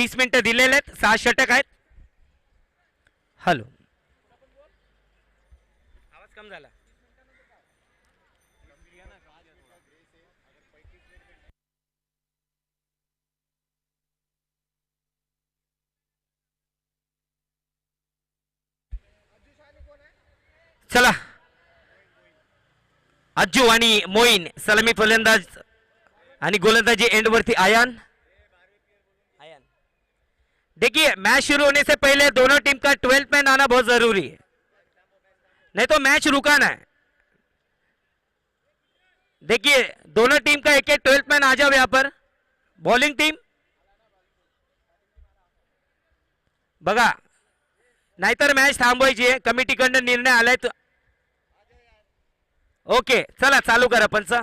30 मिनिटं दिलेले आहेत, 6 षटक आहेत. हॅलो, आवाज कम झाला. चला, अज्जू आणि मोईन सलामी फलंदाज आणि गोलंदाजी एंड वरती आयान. देखिए, मैच शुरू होने से पहले दोनों टीम का 12th मैन आना बहुत जरूरी है, नहीं तो मैच रुकाना है. देखिए, दोनों टीम का एक एक 12th मैन आ जाओ यहाँ पर. बॉलिंग टीम बघा, नाहीतर मॅच थांबवायची आहे. कमिटीकडनं निर्णय आलाय. ओके, चला चालू करा पंच.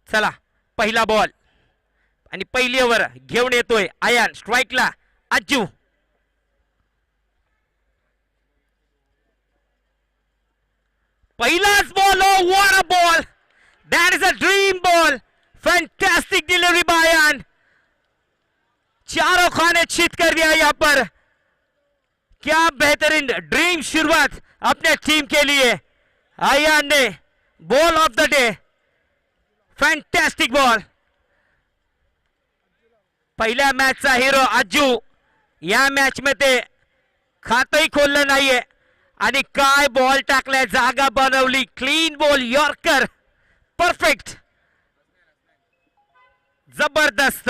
चला, पहिला बॉल आणि पहिली ओव्हर घेऊन येतोय आयान. स्ट्राईकला अज्जू. पहिलाच ball. Oh what a ball, that is a dream ball. Fantastic delivery by Ayaan. चारों खाने चित कर दिया यहां पर. क्या बेहतरीन ड्रीम शुरुआत अपने टीम के लिए. आयान ने ball of the day. Fantastic ball. पहिल्या मॅचचा हिरो अज्जू या मॅच मध्ये खातही खोललं नाहीये आणि काय बॉल टाकलाय, जागा बनवली. क्लीन बॉल, यॉर्कर, परफेक्ट, जबरदस्त.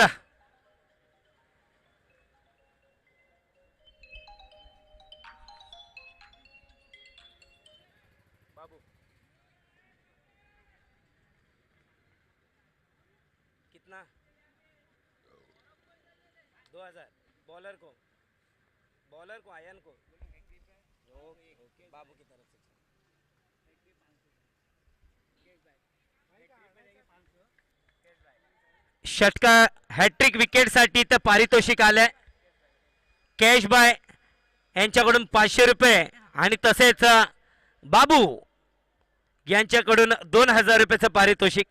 कितना 2000 बॉलर को आयन को. ओके, बाबू की तरफ से. षटका हॅट्रिक विकेट साठी तर पारितोषिक आलंय. कॅश बाय यांच्याकडून 500 रुपये आणि तसेच बाबू यांच्याकडून 2000 रुपयाचं पारितोषिक.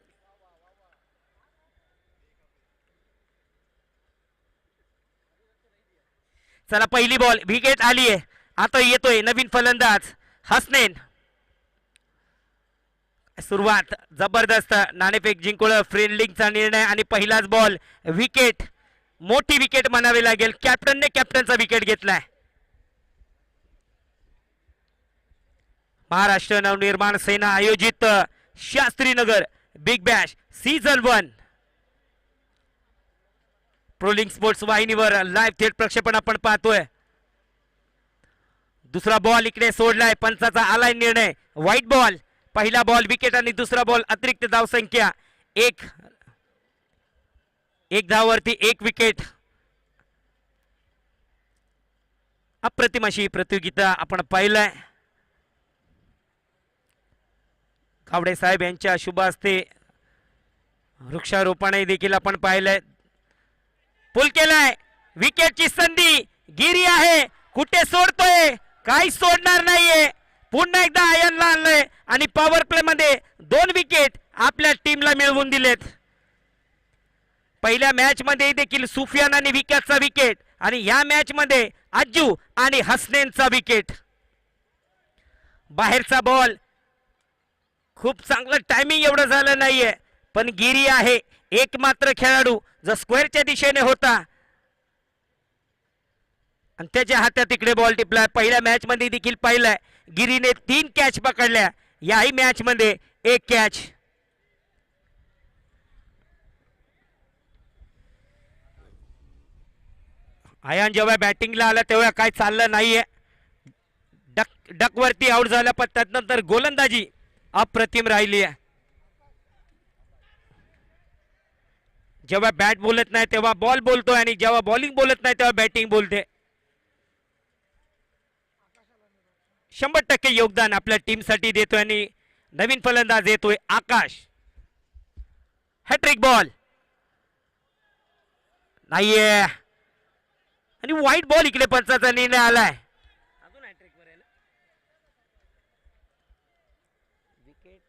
चला, पहिली बॉल विकेट आली आहे. आता येतोय नवीन फलंदाज हसनैन. सुरुवात जबरदस्त. नाणेफेक जिंकून फिल्डिंगचा निर्णय आणि पहिलाच बॉल विकेट. मोठी विकेट म्हणावी लागेल. कॅप्टनने कॅप्टनचा विकेट घेतलाय. महाराष्ट्र नवनिर्माण सेना आयोजित शास्त्रीनगर बिग बॅश सीझन 1 प्रोलिंग स्पोर्ट्स वाहिनीवर लाईव्ह थेट प्रक्षेपण आपण पाहतोय. दुसरा बॉल इकडे सोडलाय. पंचाचा आलाय निर्णय. White ball. पहिला बॉल विकेट आणि दुसरा बॉल अतिरिक्त धावसंख्या 1. एक धाववरती 1 विकेट. अप्रतिम अशी प्रतियोगिता आपण पाहिलंय. कावडे साहेब यांच्या शुभ हस्ते वृक्षारोपण देखील आपण पाहिलंय. पुल केलाय. विकेटची संधी. गिरी आहे. कुठे सोडतोय? काही सोडणार नाहीये. पुन्हा एकदा आयनला आणलंय आणि पॉवर प्ले मध्ये 2 विकेट आपल्या टीमला मिळवून दिलेत. पहिल्या मॅच मध्ये देखील सुफियान आणि विकेटचा विकेट आणि या मॅच मध्ये अज्जू आणि हसनैनचा विकेट. बाहेरचा बॉल. खूप चांगलं टायमिंग एवढं झालं नाहीये, पण गिरी आहे. एकमात्र खेळाडू जो स्क्वेअरच्या दिशेने होता आणि त्याच्या हातात इकडे बॉल टिपला. पहिल्या मॅच मध्ये देखील पाहिलंय गिरीने 3 कॅच पकडल्या. याही मॅच मध्ये 1 कॅच. आयान जेव्हा बॅटिंगला आला तेव्हा काय चाललं नाहीये. डक वरती आउट झाला, पण त्यानंतर गोलंदाजी अप्रतिम राहिली आहे. जेव्हा बॅट बोलत नाही तेव्हा बॉल बोलतोय आणि जेव्हा बॉलिंग बोलत नाही तेव्हा बॅटिंग बोलते. 100% योगदान आपल्या टीम साठी देतोय आणि नवीन फलंदाज येतोय आकाश. हॅट्रिक बॉल नाहीये आणि व्हाईट बॉल. इकडे पंचाचा निर्णय आलाय. अजून हॅट्रिक वर आहे ना विकेट.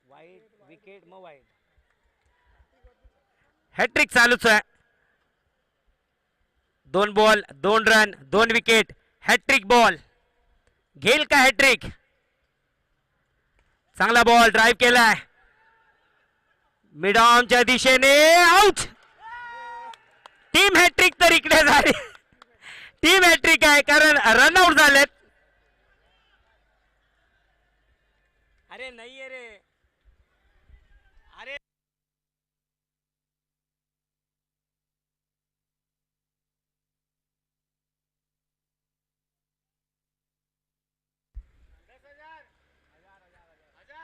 वाईट विकेट मग वाईट. हॅट्रिक चालूच आहे. 2 ball 2 run 2 wicket. Hat trick ball घेईल का हॅट्रिक? चांगला बॉल ड्राईव्ह केलाय मिड ऑनच्या दिशेने. आउट. टीम हॅट्रिक तर इकडे झाली. टीम हॅट्रिक आहे कारण रनआउट झालेत. अरे नाहीये रे. अरे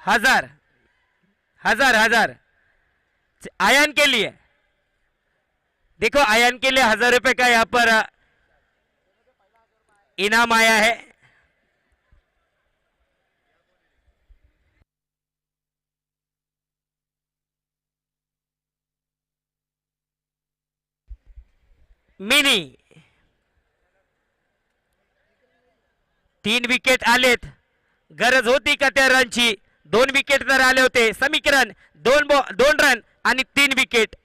हजार हजार हजार आयन के लिए. देखो आयन के लिए 1000 रुपए का यहाँ पर इनाम आया है. मिनी 3 विकेट आलेत. गरज होती का त्या रनची? 2 विकेट तर आले होते. समीकरण 2 रन आणि 3 विकेट.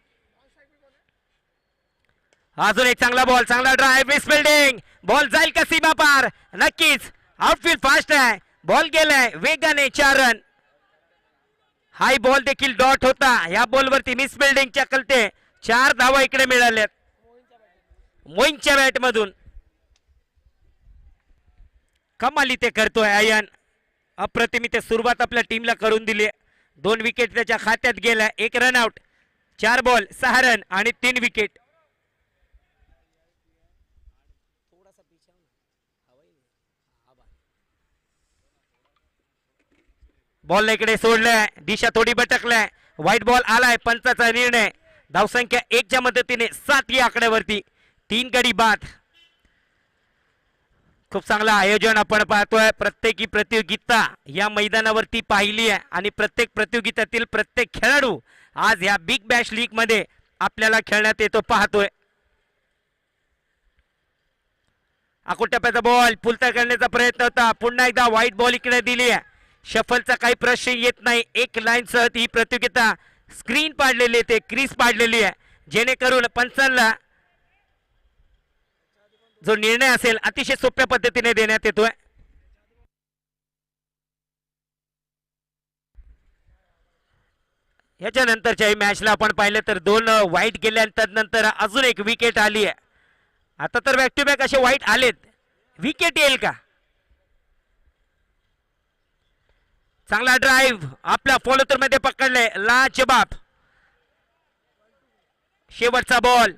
अजून एक चांगला बॉल चांगला ड्राइव्ह मिस फिल्डिंग. बॉल जाईल का सीमा पार? नक्कीच. आउटफील्ड फास्ट आहे. बॉल गेलाय वेगाने. 4 रन. हाय बॉल देखील डॉट होता. या बॉलवरती मिस फिल्डिंगच्या कलते 4 धावा इकडे मिळाल्यात मोईनच्या बॅट मधून. कमाली ते करतोय आयन. अप्रतिम ते सुरुवात आपल्या टीमला करून दिली. 2 विकेट त्याच्या खात्यात गेल्या. 1 रन आउट. 4 बॉल 6 रन आणि 3 विकेट. बॉल इकडे सोडलाय. दिशा थोडी भटकलाय. व्हाईट बॉल आलाय. पंचाचा निर्णय. धावसंख्या 1 च्या मदतीने 7 या आकड्यावरती 3 गडी बाद. खूप चांगलं आयोजन आपण पाहतोय. प्रत्येकी प्रतियोगिता या मैदानावरती पाहिली आहे आणि प्रत्येक प्रतियोगितेतील प्रत्येक खेळाडू आज या बिग बॅश लीग मध्ये आपल्याला खेळण्यात येतो पाहतोय. आकुटप्याचा बॉल पुलता करण्याचा प्रयत्न होता. पुन्हा एकदा व्हाईट बॉल इकडे दिली आहे. शफलचा काही प्रश्न येत नाही. 1 लाईन सह ही प्रतियोगिता स्क्रीन पाडलेली आहे. क्रीज पाडलेली आहे जेणेकरून पंचांना जो निर्णय असेल अतिशय सोप्या पद्धतीने देण्यात येतोय. याच्यानंतरच्या मॅचला आपण पाहिलं तर 2 वाईट गेल्यानंतर नंतर अजून 1 विकेट आली आहे. आता तर बॅक टू बॅक असे वाईट आलेत. विकेट येईल का? चांगला ड्राइव्ह आपल्या फॉलोथ्रू मध्ये पकडले. लाजबाब. शेवटचा बॉल.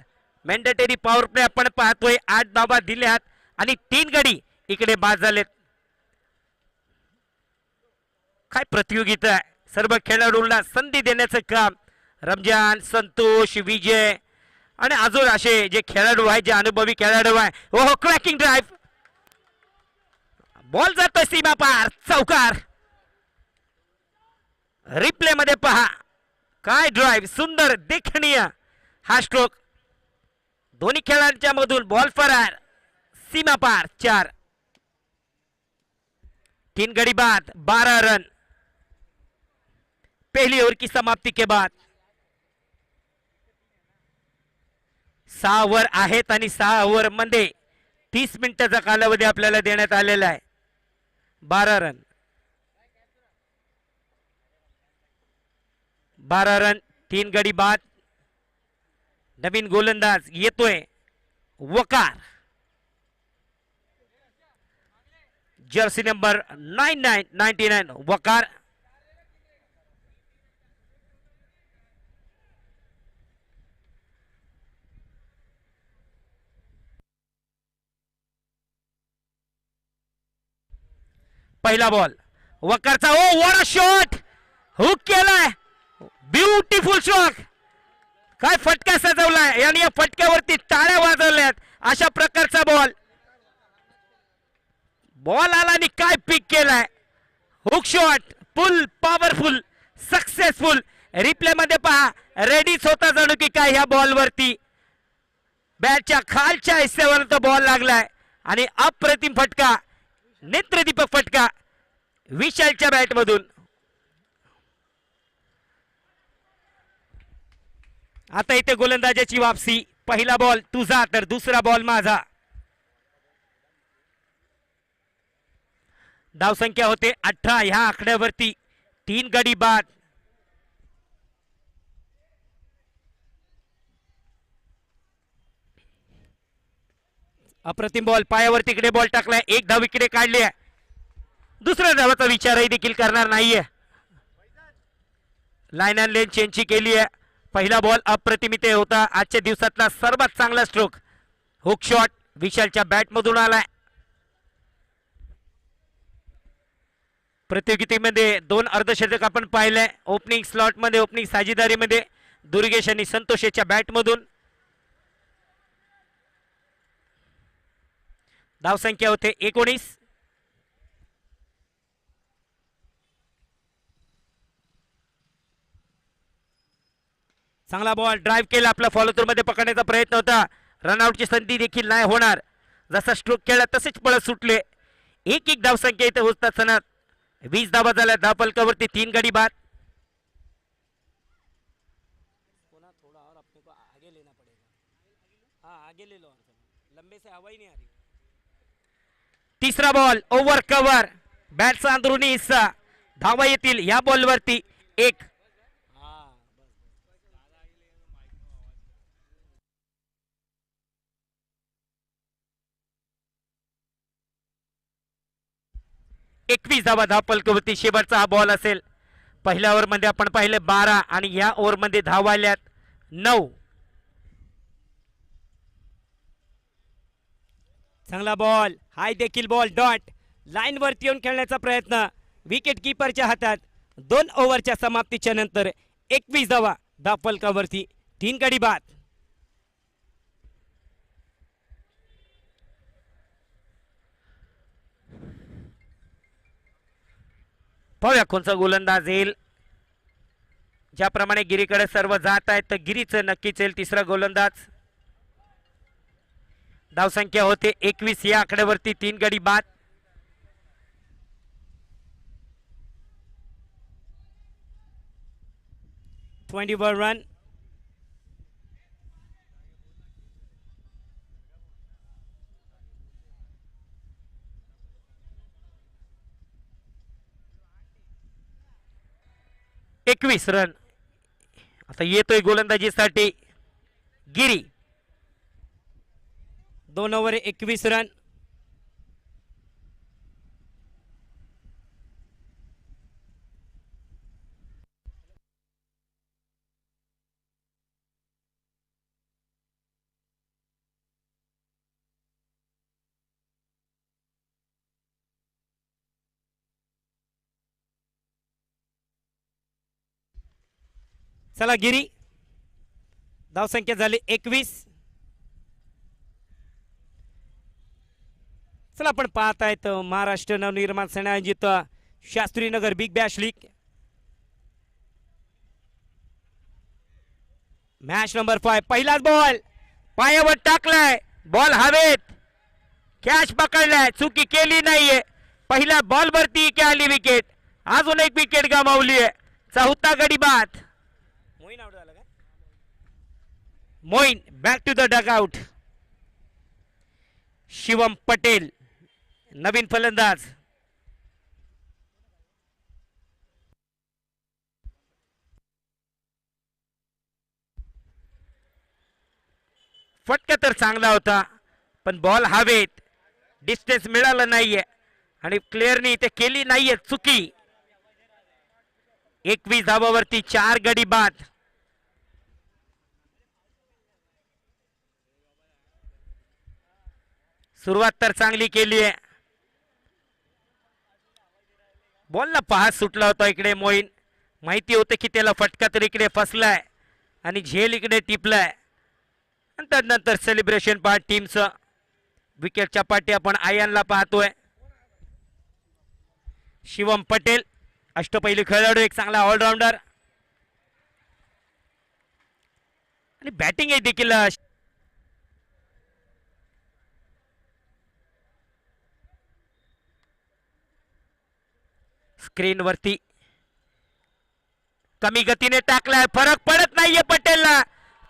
मॅन्डेटरी पॉवर प्ले आपण पाहतोय. 8 धावा दिल्यात आणि 3 गडी इकडे बाद झालेत. काय प्रतियोगिता आहे. सर्व खेळाडूंना संधी देण्याचं काम रमजान, संतोष, विजय आणि अजून असे जे खेळाडू आहेत जे अनुभवी खेळाडू आहे. ओहो क्रॅकिंग ड्राइव्ह. बॉल जातोय सीमा पार. चौकार. रिप्ले मध्ये पहा. काय ड्राइव्ह. सुंदर देखणीय हा स्ट्रोक. दोन्ही खेळाडूंच्या मधून बॉल फरार. सीमा पार. 4. 3 गडी बाद. 12 रन. पहली ओवर की समाप्ति के बाद 6 ओव्हर आहेत आणि 6 ओव्हर मध्ये 30 मिनिटाचा कालावधी आपल्याला देण्यात आलेला आहे. 12 रन. 12 रन 3 गडी बाद. नवीन गोलंदाज येतोय वकार. Jersey number 9999 Waqar. पहिला बॉल वकारचा. Oh what a shot. Hook केलाय. Beautiful shot. काय फटका सजवलाय आणि या फटक्यावरती टाळ्या वाजवल्यात. अशा प्रकारचा बॉल. बॉल आला आणि काय पिक केलाय. Hook shot. फुल पॉवरफुल सक्सेसफुल. रिप्ले मध्ये पहा. रेडीच होता जणू की काय ह्या बॉल वरती. बॅटच्या खालच्या हिस्स्यावर तो बॉल लागलाय आणि अप्रतिम फटका. नेत्रदीपक फटका विशालच्या बॅट मधून. आता इथे गोलंदाजाची वापसी. पहिला बॉल तुझा तर दुसरा बॉल माझा. धावसंख्या होते 18. ह्या आकड्यावरती 3 गडी बाद. अप्रतिम बॉल, पायावरती इकडे बॉल टाकलाय. एक धाव इकडे काढली आहे. दुसऱ्या धावाचा विचारही देखील करणार नाहीये. लाईन अँड लेन चेंजची केली आहे. पहिला बॉल अप्रतिम इथे होता. आजच्या दिवसातला सर्वात चांगला स्ट्रोक. हुक शॉट विशालच्या बॅट मधून आलाय. प्रतियोगितेमध्ये 2 अर्धशतक आपण पाहिलंय. ओपनिंग स्लॉट मध्ये, ओपनिंग साझेदारीमध्ये दुर्गेश आणि संतोषच्या बॅट मधून. धावसंख्या होते 19. चांगला बॉल ड्राईव्ह केला. आपला फॉलो थ्रू मध्ये पकडण्याचा प्रयत्न होता. रनआउटची संधी देखील नाही होणार. जसा स्ट्रोक केला तसेच पळत सुटले. एक धावसंख्या इथे होतात सणात. 20 धावा झाल्या. धावफलकावरती 3 गडी बाद. तिसरा बॉल ओव्हर कव्हर. बॅटचा अंदरुनी हिस्सा. धावा येतील या बॉलवरती 1. एकवीस धावा धावफलकावरती. शेवटचा हा बॉल असेल. पहिल्या ओव्हर मध्ये आपण पाहिले 12 आणि या ओव्हर मध्ये धावा आल्यात 9. चांगला बॉल, हाय देखील बॉल डॉट. लाईन वरती येऊन खेळण्याचा प्रयत्न विकेट कीपरच्या हातात. 2 ओव्हरच्या समाप्तीच्या नंतर 21 धावा धावफलकावरती 3 गडी बाद. पाहूया कोणचा गोलंदाज येईल. ज्याप्रमाणे गिरीकडे सर्व जात आहेत तर गिरीचं नक्कीच येईल तिसरा गोलंदाज. धावसंख्या होते 21. या आकड्यावरती 3 गडी बाद. रन. एकवीस रन. आता येतोय गोलंदाजीसाठी गिरी. 2 ओव्हर 21 रन. चला गिरी. धावसंख्या झाली 21. चला आपण पाहत आहेत महाराष्ट्र नवनिर्माण सेना आयोजित Shastrinagar big bash league match number 5. पहिलाच बॉल पायावर टाकलाय. बॉल हवेत. कॅच पकडलाय. चुकी केली नाहीये. पहिल्या बॉल वरती आली विकेट. अजून एक विकेट गमावली आहे. 4था गडी बाद. मोईन आउट झाला का? Moin back to the dugout. Shivam Patel नवीन फलंदाज. फटका तर चांगला होता पण बॉल हवेत. डिस्टन्स मिळाला नाहीये आणि प्लेयरनी इथे केली नाहीये चुकी. 21 धावावरती 4 गडी बाद. सुरुवात तर चांगली केली आहे. बॉलला पास सुटला होता इकडे मोईन. माहिती होते की त्याला फटका तर इकडे फसलाय आणि झेल इकडे टिपलाय. आणि त्यानंतर सेलिब्रेशन पार्ट टीमचं. विकेटच्या पाठी आपण आयनला पाहतोय. शिवम पटेल अष्टपैलू खेळाडू, एक चांगला ऑलराऊंडर आणि बॅटिंग आहे देखील. स्क्रीन वरती कमी गतीने टाकलाय. फरक पडत नाहीये पटेलला.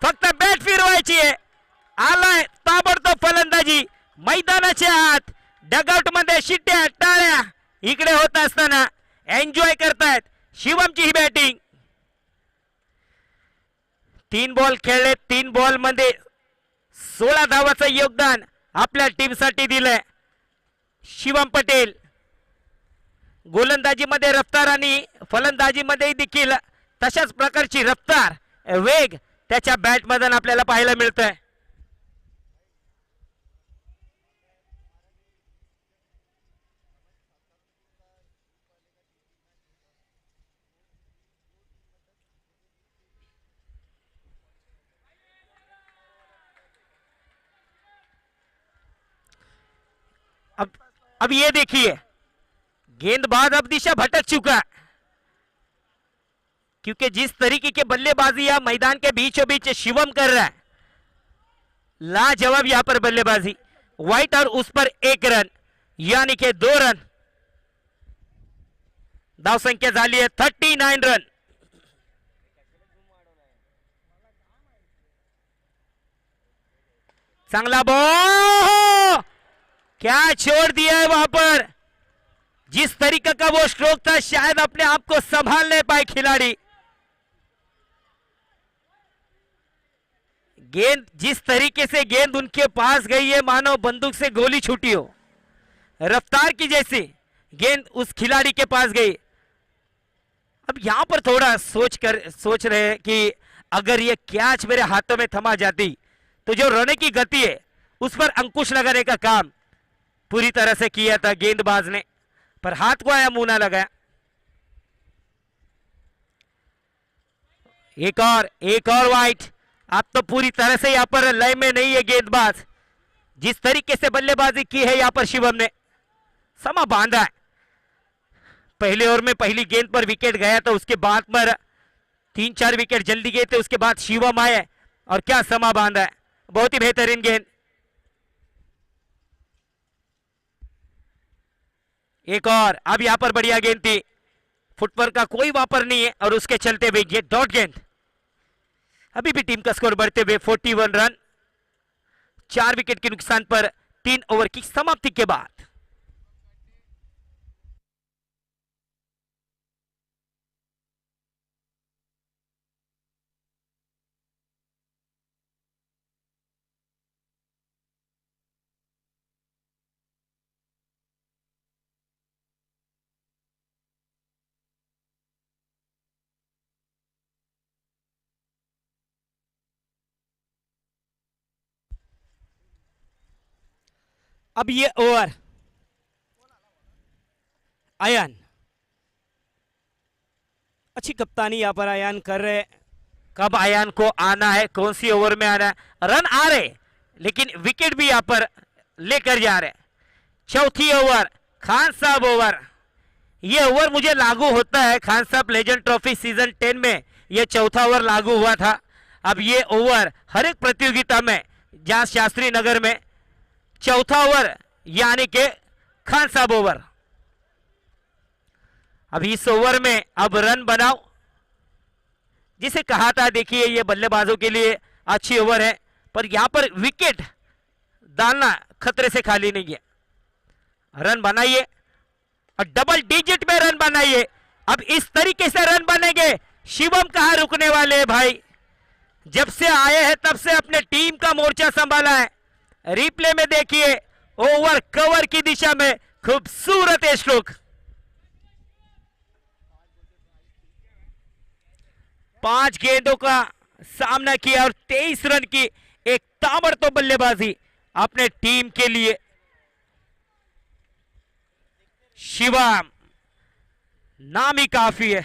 फक्त बॅट फिरवायची आहे. आलाय ताबडतोब फलंदाजी मैदानाच्या आत. डगआउट मध्ये शिट्ट्या टाळ्या इकडे होत असताना एन्जॉय करतायत शिवमची ही बॅटिंग. 3 बॉल खेळले, 3 बॉल मध्ये 16 धावाचं योगदान आपल्या टीमसाठी दिलंय शिवम पटेल. गोलंदाजीमध्ये रफ्तार आणि फलंदाजीमध्ये देखील तशाच प्रकारची रफ्तार, वेग त्याच्या बॅटमधून आपल्याला पाहायला मिळतोय. अब ये देखिए गेंदबाज अब दिशा भटक चुका, क्योंकि जिस तरीके के बल्लेबाजी या मैदान के बीचों बीच शिवम कर रहा है, लाजवाब यहां पर बल्लेबाजी. व्हाइट और उस पर 1 रन यानी कि 2 रन. धाव संख्या झाली आहे 39 रन. चांगला बॉल, क्या छोड़ दिया है वहां पर. जिस तरीके का वो स्ट्रोक था शायद अपने आप को संभाल नहीं पाए खिलाड़ी. गेंद जिस तरीके से गेंद उनके पास गई है मानो बंदूक से गोली छूटी हो. रफ्तार की जैसी गेंद उस खिलाड़ी के पास गई. अब यहां पर थोड़ा सोच रहे हैं कि अगर ये कैच मेरे हाथों में थमा जाती तो जो रोने की गति है उस पर अंकुश लगाने का काम पूरी तरह से किया था गेंदबाज ने, पर हाथ को आया मुंह ना लगाया. एक और वाइट. आप तो पूरी तरह से यहां पर लय में नहीं है गेंदबाज. जिस तरीके से बल्लेबाजी की है यहां पर शिवम ने, समा बांधा है. पहले ओवर में पहली गेंद पर विकेट गया तो उसके बाद पर 3-4 विकेट जल्दी गए थे. उसके बाद शिवम आए और क्या समा बांधा है. बहुत ही बेहतरीन गेंद. एक और. अब यहां पर बढ़िया गेंद थी, फुटवर्क का कोई वापर नहीं है और उसके चलते हुए ये डॉट गेंद. अभी भी टीम का स्कोर बढ़ते हुए 41 रन, 4 विकेट के नुकसान पर 3 ओवर की समाप्ति के बाद. अब ये ओवर अयान, अच्छी कप्तानी यहां पर अयान कर रहे. कब अयान को आना है, कौन सी ओवर में आना है. रन आ रहे लेकिन विकेट भी यहां पर लेकर जा रहे. चौथी ओवर खान साहब ओवर. ये ओवर मुझे लागू होता है खान साहब लेजेंड ट्रॉफी सीजन 10 में, ये चौथा ओवर लागू हुआ था. अब ये ओवर हर एक प्रतियोगिता में जहां शास्त्री नगर में चौथा ओवर यानी कि खान साहब ओवर. अब इस ओवर में अब रन बनाओ जिसे कहा था. देखिए ये बल्लेबाजों के लिए अच्छी ओवर है, पर यहां पर विकेट डालना खतरे से खाली नहीं है. रन बनाइए और डबल डिजिट में रन बनाइए. अब इस तरीके से रन बनेंगे. शिवम कहां रुकने वाले हैं भाई. जब से आए हैं तब से अपने टीम का मोर्चा संभाला है. रिप्ले में देखिए ओवर कवर की दिशा में खूबसूरत स्ट्रोक. 5 गेंदों का सामना किया और 23 रन की एक ताबड़तोड़ बल्लेबाजी अपने टीम के लिए. शिवम नाम ही काफी है.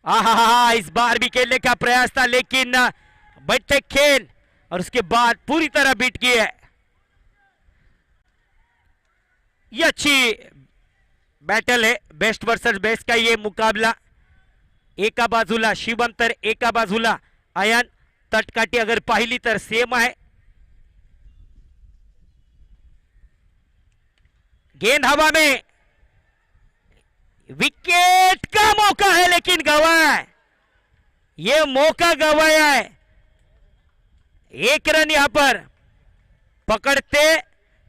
आहा, इस बार भी खेलने का प्रयास था लेकिन बैठे खेल और उसके बाद पूरी तरह बीट की है. ये अच्छी बैटल है, बेस्ट वर्सेस बेस्ट का ये मुकाबला. एका बाजूला शिवम तर एका बाजूला अयान. तटकाठी अगर पाहिली तर सेम आहे. गेंद हवा में, विकेट का मौका है लेकिन गवा है. ये मौका गवाया है। एक रन यहां पर पकड़ते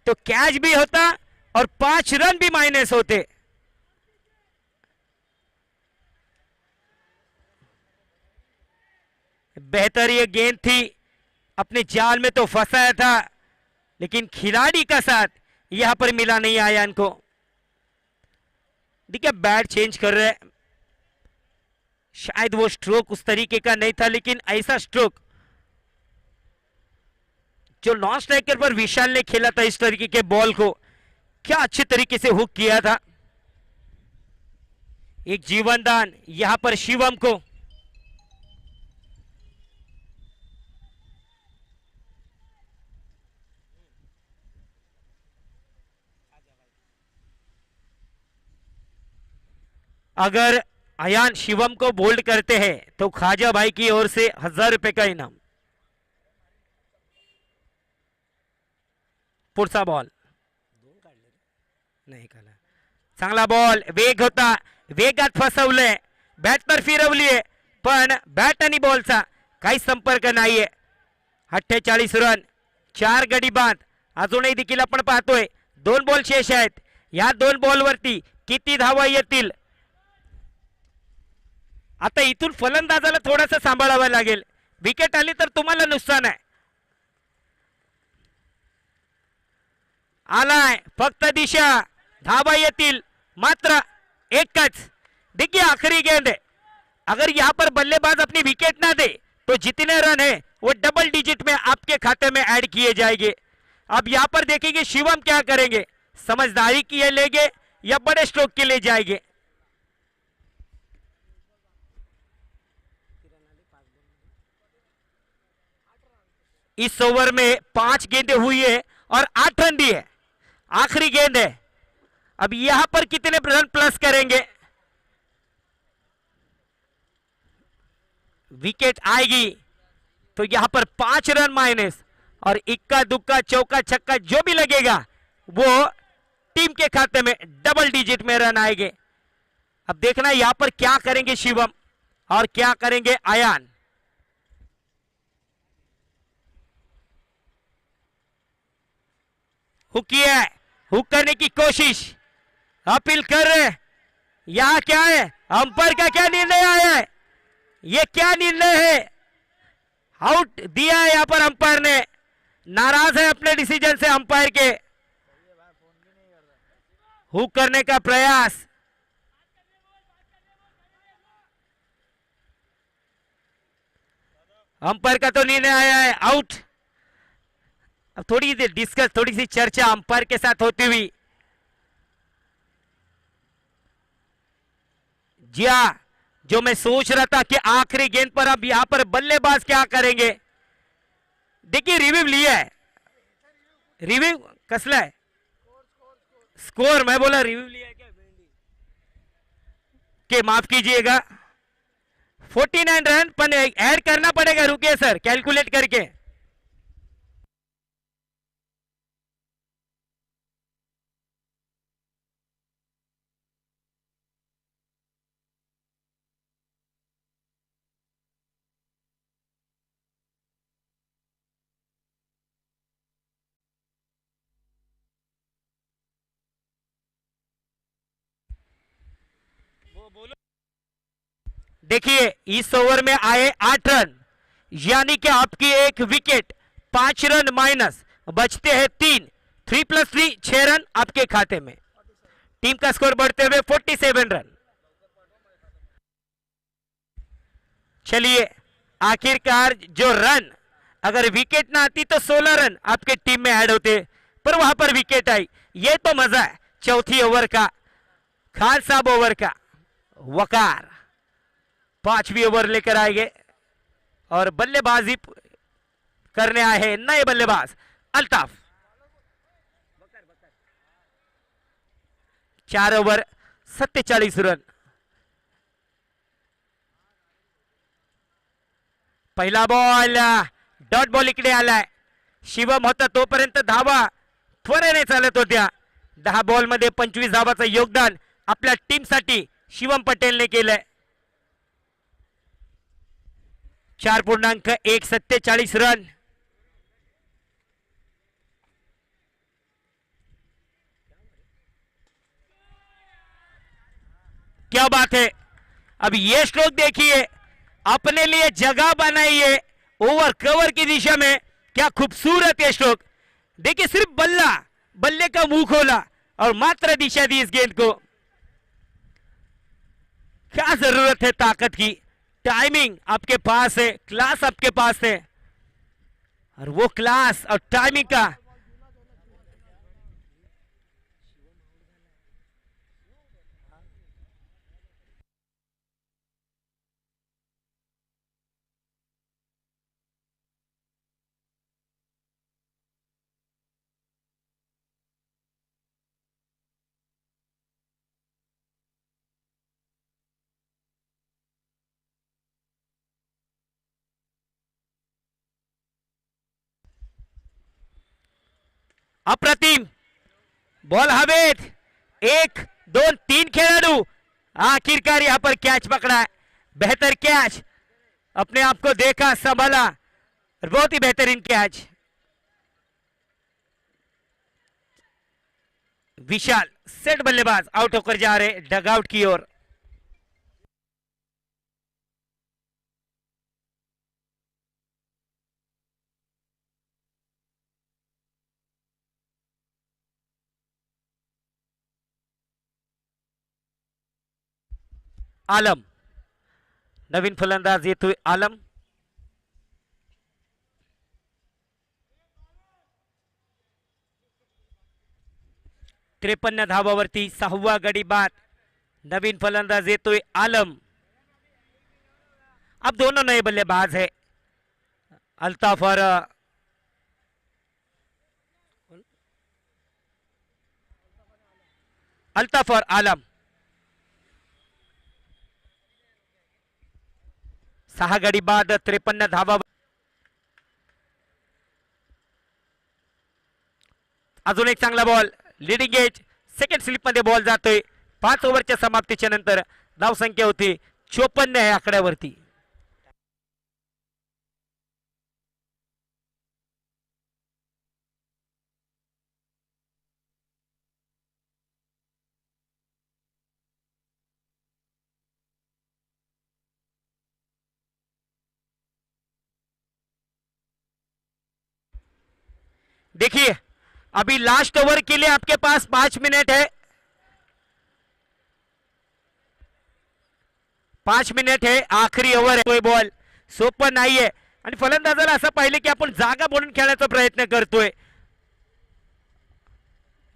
तो कैच भी होता और 5 रन भी माइनस होते। बेहतर ये गेंद थी, अपने जाल में तो फंसाया था, लेकिन खिलाड़ी का साथ यहां पर मिला नहीं आया इनको। देखिए बैट चेंज कर रहे हैं, शायद वो स्ट्रोक उस तरीके का नहीं था, लेकिन ऐसा स्ट्रोक जो नॉन स्ट्राइकर पर विशाल ने खेला था, इस तरीके के बॉल को क्या अच्छे तरीके से हुक किया था। एक जीवन दान यहां पर शिवम को। अगर अयान शिवम को बोल्ड करते हैं तो खाजा भाई की ओर से 1000 रुपए का इनाम। पुढचा बॉल नाही काला, चांगला बॉल, वेग होता, वेगात फसवलंय, बॅट तर फिरवलीये पण बॅट आणि बॉलचा काही संपर्क नाहीये। 48 रन, 4 गडी बाद। अजूनही देखील आपण पाहतोय 2 बॉल शेष आहेत। या 2 बॉलवरती किती धावा येतील? आता इथून फलंदाजाला थोडंसं सांभाळावं लागेल, विकेट आली तर तुम्हाला नुकसान आहे। आलाय फक्त दिशा, धावा येतील मात्र एकच। देखिए आखिरी गेंद है, अगर यहां पर बल्लेबाज अपनी विकेट ना दे तो जितने रन है वो डबल डिजिट में आपके खाते में ऐड किए जाएंगे। अब यहां पर देखेंगे शिवम क्या करेंगे, समझदारी की लेंगे या बड़े स्ट्रोक के लिए जाएंगे। इस ओवर में 5 गेंदें हुई है और 8 रन दिए, आखिरी गेंद है। अब यहां पर कितने रन प्लस करेंगे? विकेट आएगी तो यहां पर 5 रन माइनस, और इक्का दुक्का चौका छक्का जो भी लगेगा वो टीम के खाते में डबल डिजिट में रन आएंगे। अब देखना यहां पर क्या करेंगे शिवम और क्या करेंगे अयान। हुक किया है, हुक करने की कोशिश, अपील कर रहे। यहां क्या है, अंपायर का क्या निर्णय आया है? ये क्या निर्णय है? आउट दिया है यहां पर अंपायर ने, नाराज है अपने डिसीजन से अंपायर के। हुक करने का प्रयास, अंपायर का तो निर्णय आया है आउट। अब थोड़ी सी डिस्कस, थोड़ी सी चर्चा अंपायर के साथ होती हुई। जी हाँ, जो मैं सोच रहा था कि आखिरी गेंद पर अब यहां पर बल्लेबाज क्या करेंगे। देखिए रिव्यू लिया है, रिव्यू कसला है, स्कोर मैं बोला रिव्यू लिया है क्या? के माफ कीजिएगा 49 रन, पर ऐड करना पड़ेगा, रुकिए सर कैलकुलेट करके। देखिए इस ओवर में आए 8 रन, यानी कि आपकी एक विकेट, 5 रन माइनस, बचते हैं 3, 3 + 3 6 रन आपके खाते में। टीम का स्कोर बढ़ते हुए 47 रन। चलिए आखिरकार जो रन, अगर विकेट ना आती तो 16 रन आपके टीम में ऐड होते, पर वहां पर विकेट आई। ये तो मजा है चौथी ओवर का, खान साहब ओवर का। वकार 5वीं ओवर लेकर आएंगे और बल्लेबाजी करने आए हैं नए बल्लेबाज अल्ताफ। 4 over 47 run. पहिला बॉल, डॉट बॉल इकडे आलाय। शिवम होता तोपर्यंत धावा त्वरेने चालत होत्या। 10 बॉल मध्ये 25 धावाचं योगदान आपल्या टीमसाठी शिवम पटेलने केलंय। 4.147 रन। क्या बात है, अब ये स्ट्रोक देखिए, अपने लिए जगह बनाइए ओवर कवर की दिशा में। क्या खूबसूरत है स्ट्रोक। देखिए सिर्फ बल्ले का मुंह खोला और मात्र दिशा दी इस गेंद को। क्या जरूरत है ताकत की, टाइमिंग आपके पास है, क्लास आपके पास है, और वो क्लास और टाइमिंग का अप्रतिम बॉल हवेत। 1 2 3 खेळाडू आखिरकार यहां पर कैच पकड़ा है। बेहतर कैच, अपने आप को देखा, संभाला, बहुत ही बेहतरीन कैच। विशाल सेट बल्लेबाज आउट होकर जा रहे डगआउट की ओर। आलम, नवीन फलंदाज येतोय आलम। त्रेपन्न धावावरती 6वा गडी बाद। नवीन फलंदाज येतोय आलम। अब दोनों नए बल्लेबाज है, अल्ताफ और आलम। 6 गडी बाद 53 धावा। अजून एक चांगला ball, leading edge, second slip मध्ये बॉल जातोय। 5 ओव्हरच्या समाप्तीच्या नंतर धाव संख्या होती 54 आहे आकड्यावरती। देखिए अभी लास्ट ओवर के लिए आपके पास 5 मिनट है। 5 मिनिट है, आखरी ओव्हर आहे। बॉल सोपं नाहीये आणि फलंदाजाला असं पाहिलं की आपण जागा बनवून खेळण्याचा प्रयत्न करतोय।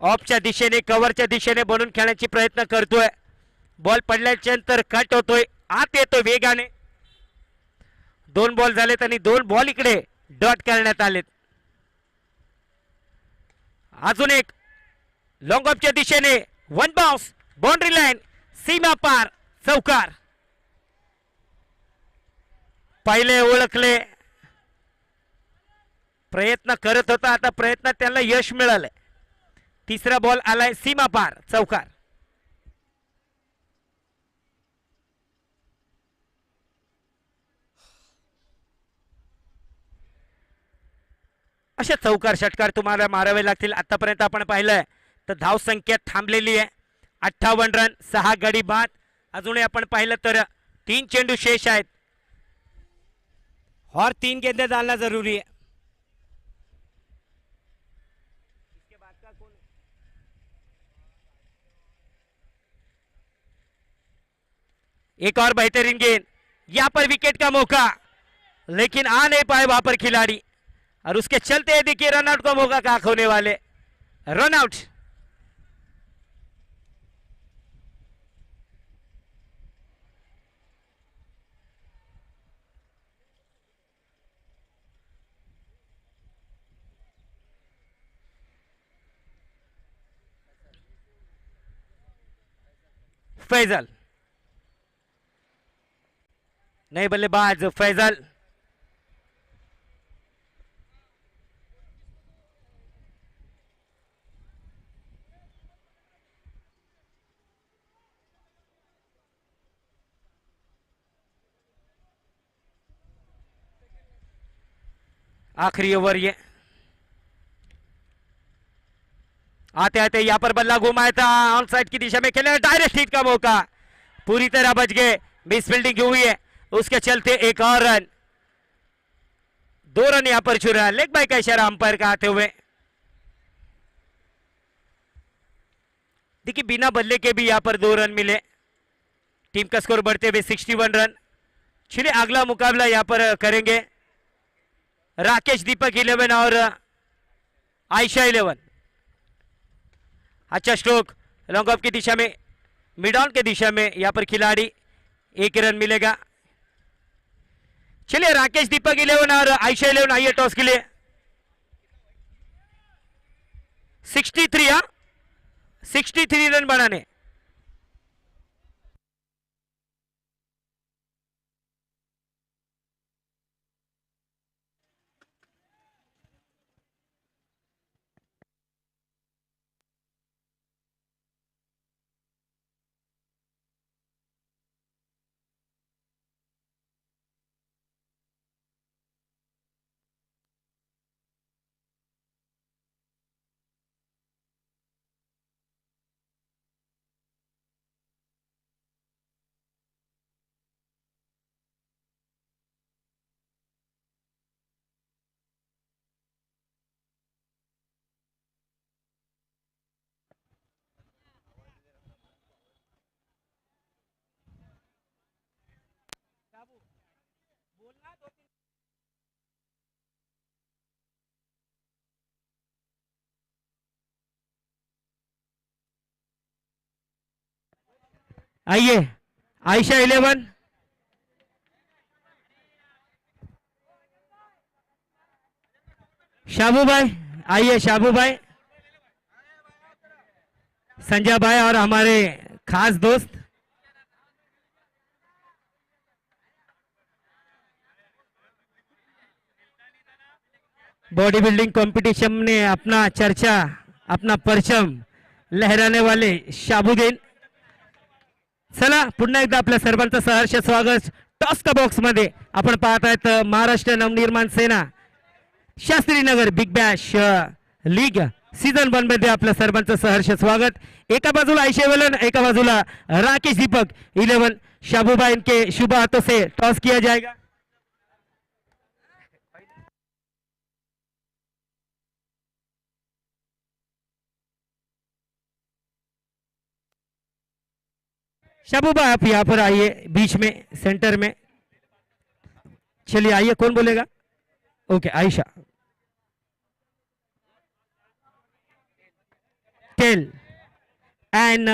ऑफच्या दिशेने, कव्हरच्या दिशेने बनवून खेळण्याची प्रयत्न करतोय। बॉल पडल्याच्या नंतर कट होतोय, आत येतोय वेगाने। 2 बॉल झालेत आणि 2 बॉल इकडे डॉट करण्यात आलेत। अजून एक लॉंग ऑफच्या दिशेने, 1 बाउंस, बाउंड्री लाईन, सीमा पार, चौकार। पहिले ओळखले, प्रयत्न करत होता, आता प्रयत्नात त्याला यश मिळालंय। तिसरा बॉल आलाय सीमा पार, चौकार। अशा चौकार षटकार तुम्हाला मारावे लागतील। आतापर्यंत आपण पाहिलंय तर धाव संख्या थांबलेली आहे 58 रन, 6 गडी बाद। अजूनही आपण पाहिलं तर 3 चेंडू शेष आहेत और 3 गेंदें डालना जरूरी है। एक और बेहतरीन गेंद, यहां पर विकेट का मौका, लेकिन आ नहीं पाए वहां पर खिलाड़ी, और उसके चलते देखिए रनआउट का मौका कहां खोने वाले। रनआउट। फैजल, नए बल्लेबाज फैजल। आखिरी ओवर ये। आते आते यहां पर बल्ला घुमाया था, ऑन साइड की दिशा में खेले, डायरेक्ट हिट का मौका, पूरी तरह बच गए, मिस फील्डिंग हुई है, उसके चलते एक और रन, 2 रन यहां पर छुरा, लेग बाय का इशारा अंपायर का आते हुए। देखिए बिना बल्ले के भी यहां पर 2 रन मिले, टीम का स्कोर बढ़ते हुए 61 रन। चलिए अगला मुकाबला यहां पर करेंगे राकेश दीपक 11 और आयशा 11। अच्छा स्ट्रोक, लॉन्ग ऑफ की दिशा में, मिड ऑन की दिशा में यहां पर खिलाड़ी, 1 रन मिलेगा। चलिए राकेश दीपक 11 और आयशा 11 आइए टॉस के लिए। 63 63 रन बनाने। आइए आयशा 11, शाबू भाई, आइए शाबू भाई, संजय भाई और हमारे खास दोस्त। बॉडी बिल्डिंग कॉम्पिटिशन में अपना चर्चा, अपना परचम लहराने वाले शाबुद्दीन। चला पुन्हा एकदा आपल्या सर्वांचं सहर्ष स्वागत टॉस का बॉक्स मध्ये। आपण पाहत आहेत Maharashtra Navnirman Sena Shastrinagar big bash league season 1 मध्ये आपल्या सर्वांचं सहर्ष स्वागत। एका बाजूला आयशा 11, एका बाजूला राकेश दीपक 11। शाबूभाई के शुभ हाथों से टॉस किया जाएगा। शाबूबा आप यहाँ पर आइए, बीच में सेंटर में। चलिए आइए, कौन बोलेगा? Okay Ayesha. Tail and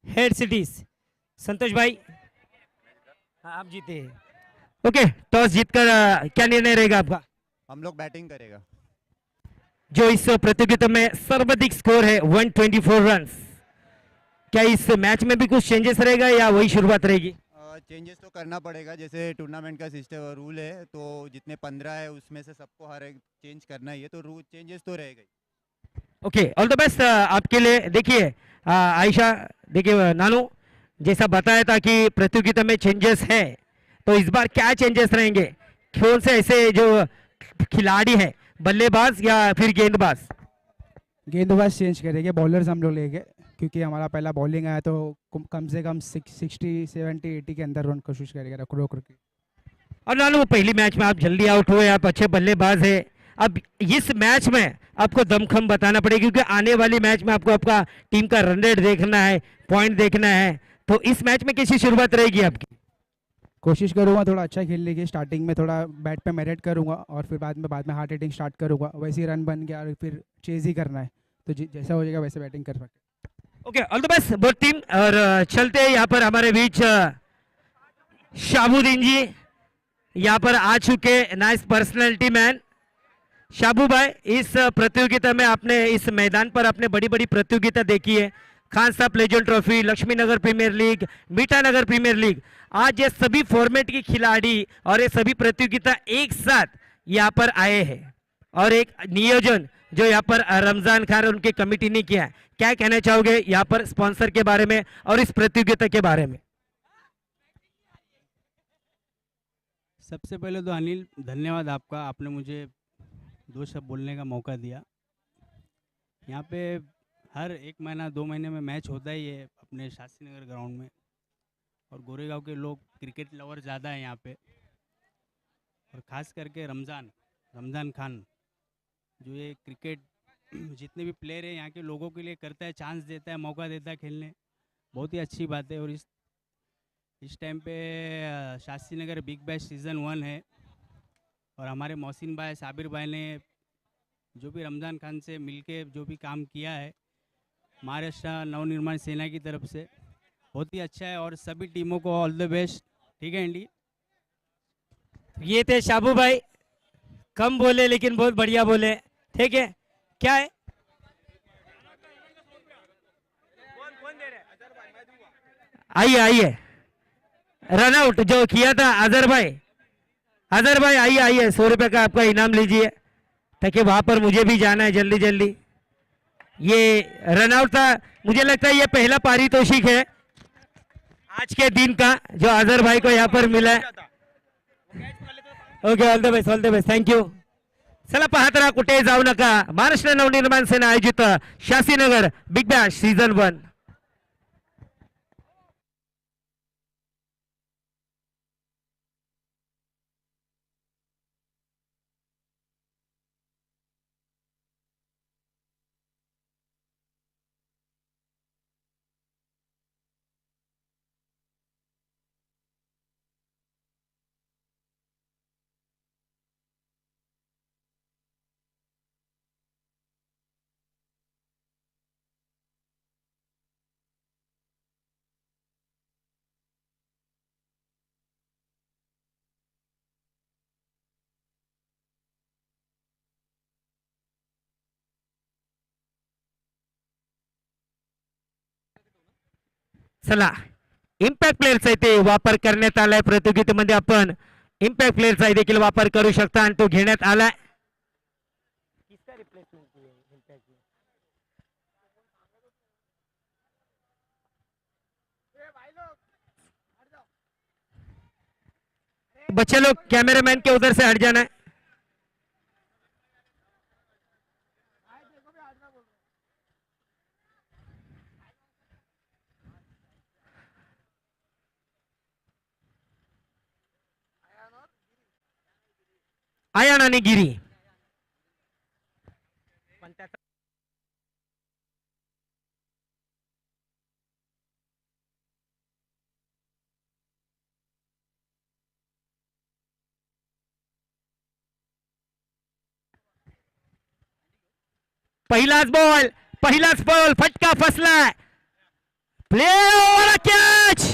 head cities Santosh भाई, हाँ आप जीते हैं। ओके टॉस जीतकर क्या निर्णय रहेगा आपका? हम लोग बैटिंग करेगा। जो इस प्रतियोगिता में सर्वाधिक स्कोर है 124 रन्स, क्या इस मैच में भी कुछ चेंजेस रहेगा या वही शुरुआत रहेगी? चेंजेस तो करना पड़ेगा, जैसे टूर्नामेंट का सिस्टम रूल है, तो जितने 15 है उसमें से सबको हर एक चेंज करना ही है, तो रूल चेंजेस तो रहेगा। ओके ऑल द बेस्ट आपके लिए। देखिए आयशा, देखिए नानू जैसा बताया था कि प्रतियोगिता में चेंजेस है, तो इस बार क्या चेंजेस रहेंगे? कौन से ऐसे जो खिलाड़ी है, बल्लेबाज या फिर गेंदबाज? गेंदबाज चेंज करेंगे, बॉलर्स हम लोग लेंगे, क्योंकि हमारा पहला बॉलिंग आया तो कम से कम 60, 70, 80 के अंदर रन कोशिश करेगा रोक के। और नानू पहली मैच में आप जल्दी आउट हुए, आप अच्छे बल्लेबाज है, अब इस मैच में आपको दमखम बताना पड़ेगा, क्योंकि आने वाली मैच में आपको आपका टीम का रन रेट देखना है, पॉइंट देखना है, तो इस मैच में कैसी शुरुआत रहेगी आपकी? कोशिश करूंगा थोड़ा अच्छा खेलने की, स्टार्टिंग में थोड़ा बैट पे मेरिट करूंगा और फिर बाद में हार्ड हिटिंग स्टार्ट करूंगा, वैसे ही रन बन गया और फिर चेज ही करना है, तो जैसा हो जाएगा वैसे बैटिंग कर सकते। Okay all the best both team. और चलते हैं यहाँ पर हमारे बीच शाबुद्दीन जी यहाँ पर आ चुके, नाइस पर्सनैलिटी मैन। शाबू भाई, इस प्रतियोगिता में आपने, इस मैदान पर आपने बड़ी बड़ी प्रतियोगिता देखी है, खान साहब लेजेंड ट्रॉफी, लक्ष्मी नगर प्रीमियर लीग, मीठानगर प्रीमियर लीग, आज ये सभी फॉर्मेट के खिलाड़ी और ये सभी प्रतियोगिता एक साथ यहाँ पर आए हैं, और एक नियोजन जो यहाँ पर रमजान खान और उनकी कमेटी ने किया है। क्या कहना चाहोगे यहाँ पर स्पॉन्सर के बारे में और इस प्रतियोगिता के बारे में? सबसे पहले तो अनिल, धन्यवाद आपका, आपने मुझे दो शब्द बोलने का मौका दिया। यहाँ पे हर 1 महीना 2 महीने में मैच होता ही है अपने शास्त्री नगर ग्राउंड में, और गोरेगांव के लोग क्रिकेट लवर ज़्यादा हैं यहाँ पे, और ख़ास करके रमज़ान खान जो ये क्रिकेट जितने भी प्लेयर हैं यहाँ के लोगों के लिए करता है, चांस देता है, मौका देता है खेलने, बहुत ही अच्छी बात है। और इस टाइम पे Shastri Nagar big bash season 1 है, और हमारे मोहसिन भाई साबिर भाई ने जो भी रमज़ान खान से मिलके जो भी काम किया है महाराष्ट्र नवनिर्माण सेना की तरफ से, बहुत ही अच्छा है। और सभी टीमों को ऑल द बेस्ट। ठीक है इंडी। ये थे शाबू भाई, कम बोले लेकिन बहुत बढ़िया बोले। ठीक है, क्या है? आइए आइए, रन आउट जो किया था अजहर भाई आइए आइए, 100 रुपए का आपका इनाम लीजिए, ताकि वहां पर मुझे भी जाना है जल्दी जल्दी। ये रन आउट था, मुझे लगता है ये पहला पारितोषिक है आज के दिन का जो अजहर भाई को यहाँ पर मिला है। Okay, all the best, thank you. चला पाहत राहा, कुठेही जाऊ नका। महाराष्ट्र नवनिर्माण सेना आयोजित शास्त्रीनगर बिग बॅश सीझन 1। चला, इम्पॅक्ट प्लेअरचा इथे वापर करण्यात आलाय प्रतियोगितेमध्ये। आपण इम्पॅक्ट प्लेअरचा देखील वापर करू शकता आणि तो घेण्यात आलाय। बच्चे लोग कैमरामैन के उधर से हट जाना है। आयान आणि गिरी, पहिलाच बॉल फटका फसलाय। प्लेयर कॅच,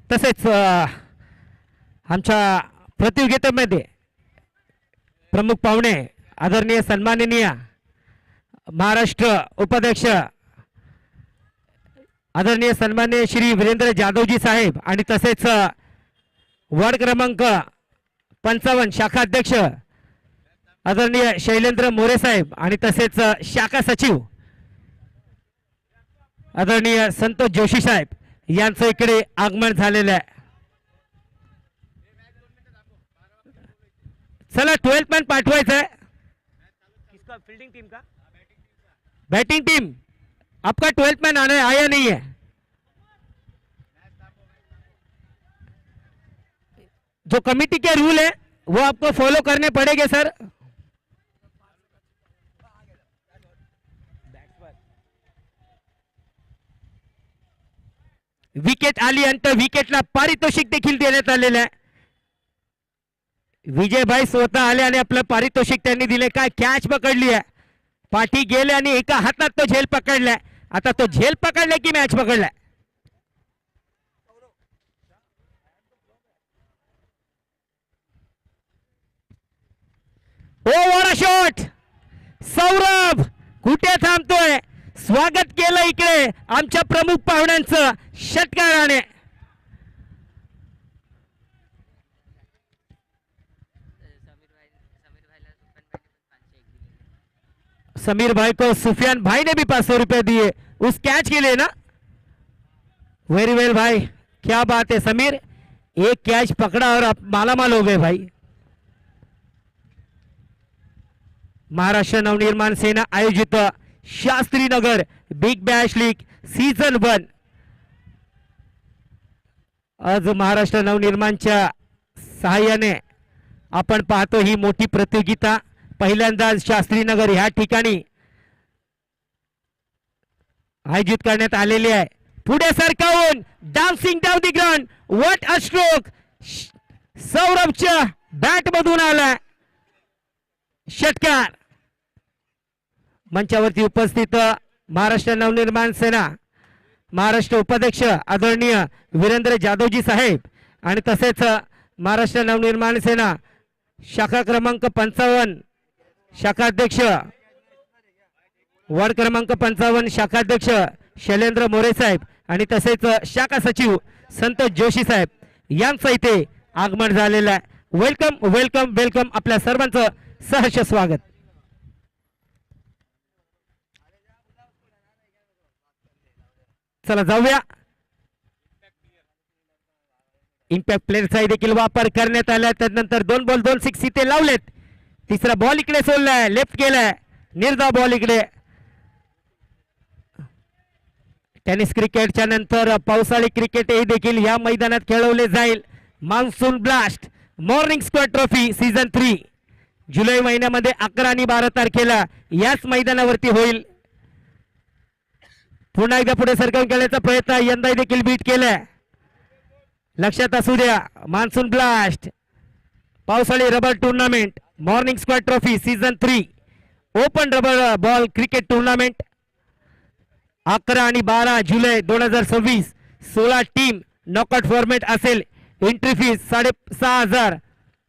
तसेच आमच्या प्रतियोगितेमध्ये प्रमुख पाहुणे आदरणीय सन्माननीय महाराष्ट्र उपाध्यक्ष आदरणीय सन्माननीय श्री वीरेंद्र जाधवजी साहेब आणि तसेच वार्ड क्रमांक 55 शाखा अध्यक्ष आदरणीय शैलेंद्र मोरे साहेब आणि तसेच शाखा सचिव आदरणीय संतोष जोशी साहेब यांचं इकडे आगमन झालेलं आहे। चला 12th मॅन पाठवायचं आहे। किसका, फील्डिंग टीम का? बैटिंग टीम आपका 12th मैन आने आया नहीं है। जो कमिटी के रूल है वो आपको फॉलो करने पड़ेंगे सर। विकेट आली नंतर विकेटला पारितोषिक देखील देण्यात आलेलं आहे। विजयभाई स्वतः आले आणि आपलं पारितोषिक त्यांनी दिले। काय कॅच पकडली आहे, पाठी गेले आणि एका हातात तो झेल पकडलाय। आता तो झेल पकडलाय की मॅच पकडलाय? ओव्हर शॉट, सौरभ कुठे थांबतोय? स्वागत केलं इकडे आमच्या प्रमुख पाहुण्यांचं षटकाराने। समीर भाई को सुफियान भाई ने भी 500 रुपए दिए उस कैच के लिए ना। वेरी वेल भाई, क्या बात है समीर, एक कैच पकड़ा और आप मालामाल हो गए भाई। महाराष्ट्र नवनिर्माण सेना आयोजित Shastri Nagar big bash league season 1 आज महाराष्ट्र नवनिर्माणच्या सहाय्याने आपण पाहतो ही मोठी प्रतियोगिता पहिल्यांदा शास्त्रीनगर ह्या ठिकाणी आयोजित करण्यात आलेली आहे। पुढे सरकावून dancing down the ground, what a stroke, सौरभच्या बॅट मधून आला षटकार। मंचावरती उपस्थित महाराष्ट्र नवनिर्माण सेना महाराष्ट्र उपाध्यक्ष आदरणीय वीरेंद्र जाधवजी साहेब आणि तसेच महाराष्ट्र नवनिर्माण सेना शाखा क्रमांक 55 शाखाध्यक्ष वार्ड क्रमांक 55 शाखाध्यक्ष शैलेंद्र मोरे साहेब आणि तसेच शाखा सचिव संतोष जोशी साहेब यांचं इथे आगमन झालेलं आहे। वेलकम वेलकम वेलकम, आपल्या सर्वांचं सहर्ष स्वागत। चला जाऊया, इम्पॅक्ट प्लेअरचा देखील वापर करण्यात आला। त्यानंतर 2 बॉल 2 सिक्स इथे लावलेत। तिसरा बॉल इकडे सोडलाय, लेफ्ट केलाय, निर्धाव बॉल इकडे। टेनिस क्रिकेटच्या नंतर पावसाळी क्रिकेट हे देखील या मैदानात खेळवले जाईल। Monsoon blast morning square trophy season 3 जुलै महिन्यामध्ये 11 आणि 12 तारखेला याच मैदानावरती होईल। पुन्हा एकदा पुढे सरकवून खेळण्याचा प्रयत्न यंदा देखील बीट केलाय। लक्षात असू द्या, मान्सून ब्लास्ट पावसाळी rubber tournament morning square trophy season 3 open rubber ball cricket tournament 11 आणि 12 जुलै 2026 16 टीम नॉकआउट फॉर्मॅट असेल। एंट्री फीस 6,500,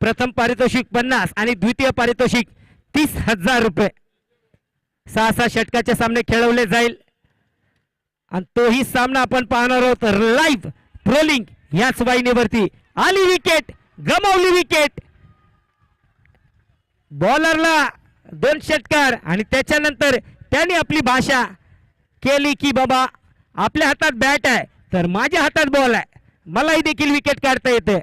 प्रथम पारितोषिक 50 आणि द्वितीय पारितोषिक 30,000 रुपये। 6 षटकाचे सामने खेळवले जाईल आणि तोही सामना आपण पाहणार आहोत लाईव्ह ट्रोलिंग याच वाहिनीवरती। आली विकेट, गमावली विकेट, बॉलरला 2 षटकार आणि त्याच्यानंतर त्यांनी आपली भाषा केली की बाबा आपल्या हातात बॅट आहे तर माझ्या हातात बॉल आहे, मलाही देखील विकेट काढता येते।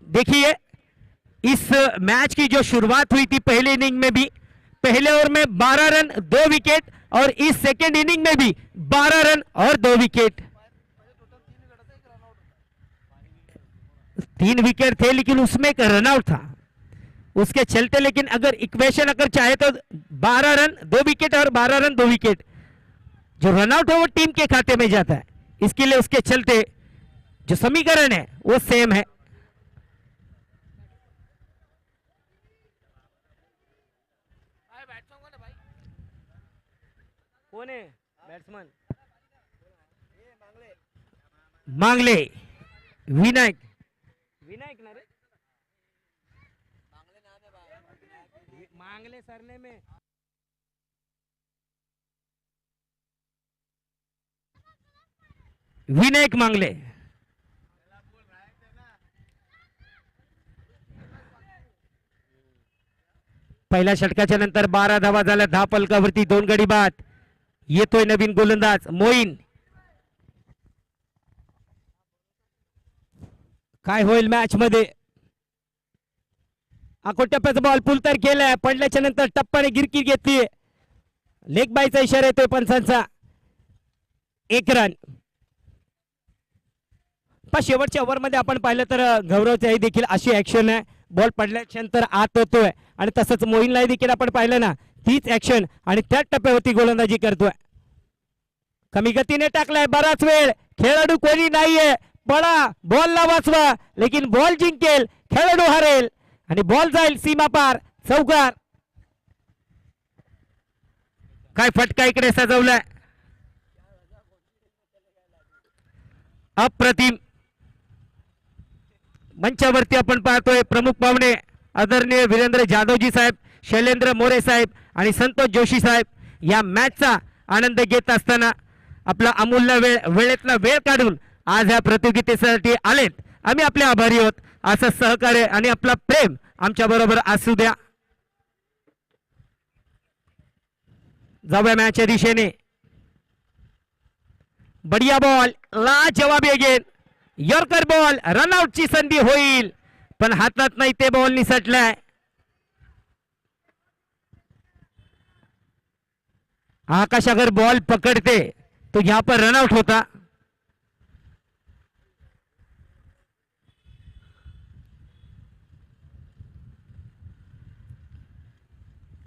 देखिए इस मैच की जो शुरुआत हुई थी पहले इनिंग में भी पहले ओवर में 12 रन 2 विकेट और इस सेकेंड इनिंग में भी 12 रन और 2 विकेट। 3 विकेट थे लेकिन उसमें एक रनआउट था उसके चलते, लेकिन अगर इक्वेशन अगर चाहे तो 12 रन 2 विकेट और 12 रन 2 विकेट जो रनआउट है वो टीम के खाते में जाता है। इसके लिए उसके चलते जो समीकरण है वो सेम है। कौन है बैट्समैन? मांगले विनायक, विनायक ना रे, मांगले सरने में विनायक मांगले। पहिल्या षटकाच्या नंतर 12 धावा झाल्या, 10 फलकावरती 2 गडी बाद। येतोय नवीन गोलंदाज मोईन, काय होईल मॅच मध्ये. टप्प्याचा बॉल पुल तर केलाय, पडल्याच्या नंतर टप्पाने गिरकी घेतली. लेग बायचा इशारा येतोय पंचांचा. 1 रन. पण शेवटच्या ओव्हर मध्ये आपण पाहिलं तर गौरवची देखील अशी ऍक्शन आहे, बॉल पडल्याच्या नंतर आत होतोय आणि तसंच मोहिनला देखील आपण पाहिलं ना तीच ऍक्शन आणि त्याच टप्प्यावरती गोलंदाजी करतोय. कमी गतीने टाकलाय, बराच वेळ खेळाडू कोणी नाहीये, पळा बॉलला वाचवा, लेकिन बॉल जिंकेल, खेळाडू हरेल आणि बॉल जाईल सीमा पार. चौकार. काय फटका इकडे सजवलाय, अप्रतिम. मंचावरती आपण पाहतोय प्रमुख पाहुणे आदरणीय वीरेंद्र जाधवजी साहेब, शैलेंद्र मोरे साहेब आणि संतोष जोशी साहेब या मॅचचा आनंद घेत असताना आपला अमूल्य वेळेतला वेळ काढून आज ह्या प्रतियोगितेसाठी आलेत. आम्ही आपले आभारी आहोत. असं सहकार्य आणि आपला प्रेम आमच्या बरोबर असू द्या. जाऊया मॅचच्या दिशेने. बढिया बॉल, लाजवाब अगेन. यॉर्कर बॉल, रनआउटची संधी होईल पण हातात नाही ते बॉल निसटलाय. आकाश अगर बॉल पकड़ते तो यहां पर रनआउट होता.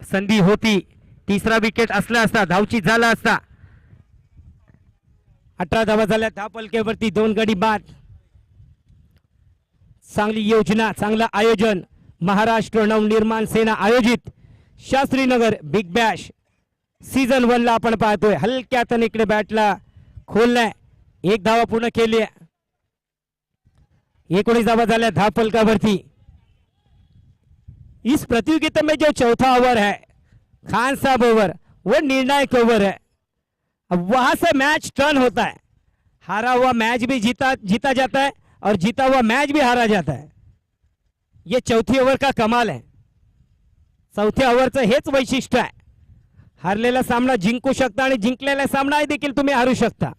संधी होती, तिसरा विकेट असला असता, धावची झाला असता. 18 धावा झाल्या धाव पलकेवरती, 2 गडी बाद. चांगली योजना, चांगलं आयोजन. महाराष्ट्र नवनिर्माण सेना आयोजित शास्त्रीनगर बिग बॅश सीझन 1 ला आपण पाहतोय. हलक्यातून इकडे बॅटला खोललाय, 1 धावा पूर्ण केली. 19 धावा झाल्या धाव पलकावरती. इस प्रतियोगिता में जो चौथा ओवर है, खान साहब ओवर, वो निर्णायक ओवर है. अब वहां से मैच टर्न होता है. हारा हुआ मैच भी जीता जाता है और जीता हुआ मैच भी हारा जाता है. ये चौथी ओवर का कमाल है. चौथ्या ओव्हरचं हेच वैशिष्ट्य आहे. हारलेला सामना जिंकू शकता आणि जिंकलेला सामना देखील तुम्ही हारू शकता.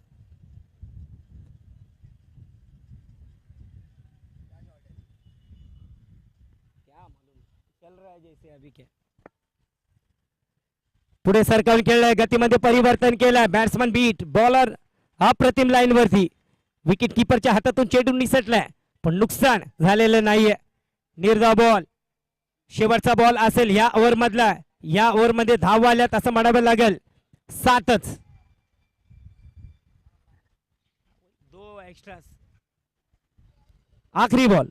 पुढे सरकावून खेळलाय, गतीमध्ये परिवर्तन केलंय. बॅट्समन बीट, बॉलर अप्रतिम लाईन वरती. विकेट किपरच्या हातातून चेंडू निसटलाय पण नुकसान झालेलं नाहीये. निर्धाव बॉल, शेवटचा बॉल असेल या ओव्हर मधला. या ओव्हर मध्ये धाव आल्यात असं म्हणावं लागेल, 7च. 2 एक्स्ट्रा. आखिरी बॉल,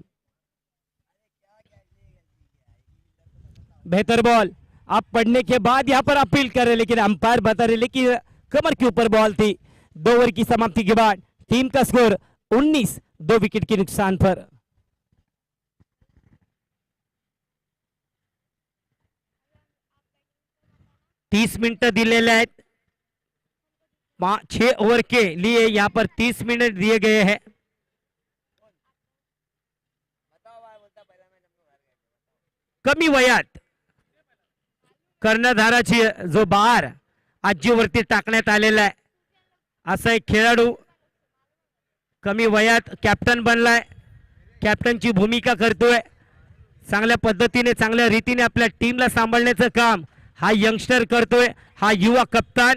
बेहतर बॉल. आप पढ़ने के बाद यहाँ पर अपील कर रहे, लेकिन अंपायर बता रहे कि कमर के ऊपर बॉल थी. 2 ओवर की समाप्ति के बाद टीम का स्कोर 19, 2 विकेट के नुकसान पर. तीस मिनट दिलेले आहेत. 6 ओवर के लिए यहाँ पर 30 मिनट दिए गए हैं. कमी वयात कर्णधाराची जो बार आजीवरती टाकण्यात आलेला आहे, असा एक खेळाडू कमी वयात कॅप्टन बनलाय, कॅप्टनची भूमिका करतोय. चांगल्या पद्धतीने चांगल्या रीतीने आपल्या टीमला सांभाळण्याचं काम हा यंगस्टर करतोय. हा युवा कप्तान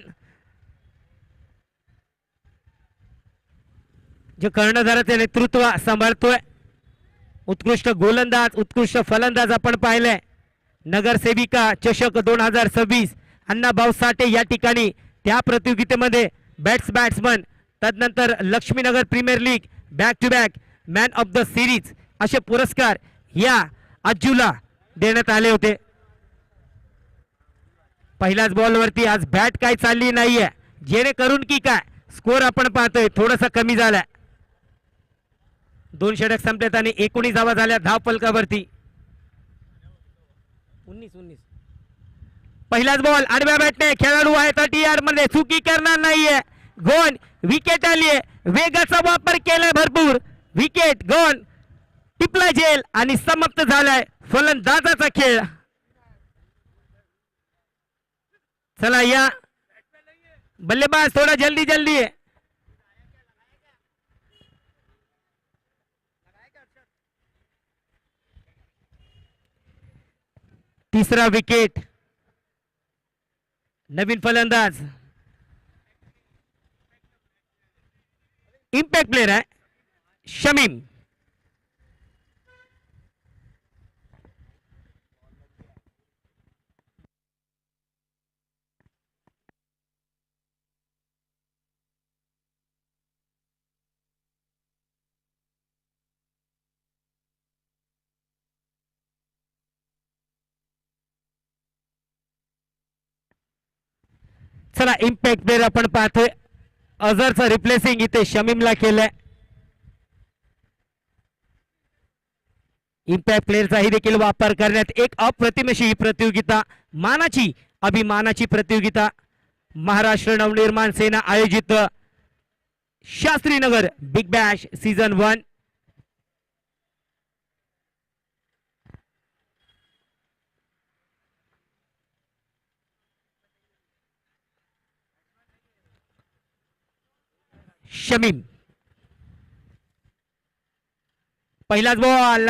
जो कर्णधाराचे नेतृत्व सांभाळतोय. उत्कृष्ट गोलंदाज, उत्कृष्ट फलंदाज आपण पाहिलंय. नगरसेविका चषक 2026 अण्णाभाऊ साठे या ठिकाणी त्या प्रतियोगितेमध्ये बॅट्समन, तदनंतर Laxminagar premier league back to back man of the series असे पुरस्कार या अज्जूला देण्यात आले होते. पहिल्याच बॉलवरती आज बॅट काय चालली नाहीये, जेणेकरून की काय स्कोर आपण पाहतोय थोडासा कमी झालाय. 2 षटक संपलेत आणि 19 धावा झाल्या धाव पलकावरती. 19. पहिलाच बॉल आडव्या बॅटने खेळाडू आहे 30 यार्ड मध्ये, चुकी करणार नाहीये. गोन, विकेट आलीये, वेगाचा वापर केलाय भरपूर. विकेट, गोन, टिपला झेल आणि समाप्त झालाय फलंदाजाचा खेळ. चला या बल्लेबाज थोड़ा जल्दी है. तिसरा विकेट. नवीन फलंदाज इम्पॅक्ट प्लेयर आहे शमीम. चला इम्पॅक्ट प्लेयर आपण पाहतोय. अझरचं रिप्लेसिंग इथे शमीमला केलंय. इम्पॅक्ट प्लेअरचाही देखील वापर करण्यात. एक अप्रतिम अशी ही प्रतियोगिता, मानाची अभिमानाची प्रतियोगिता महाराष्ट्र नवनिर्माण सेना आयोजित Shastrinagar big bash season 1. Shamim पहिलाच बॉल,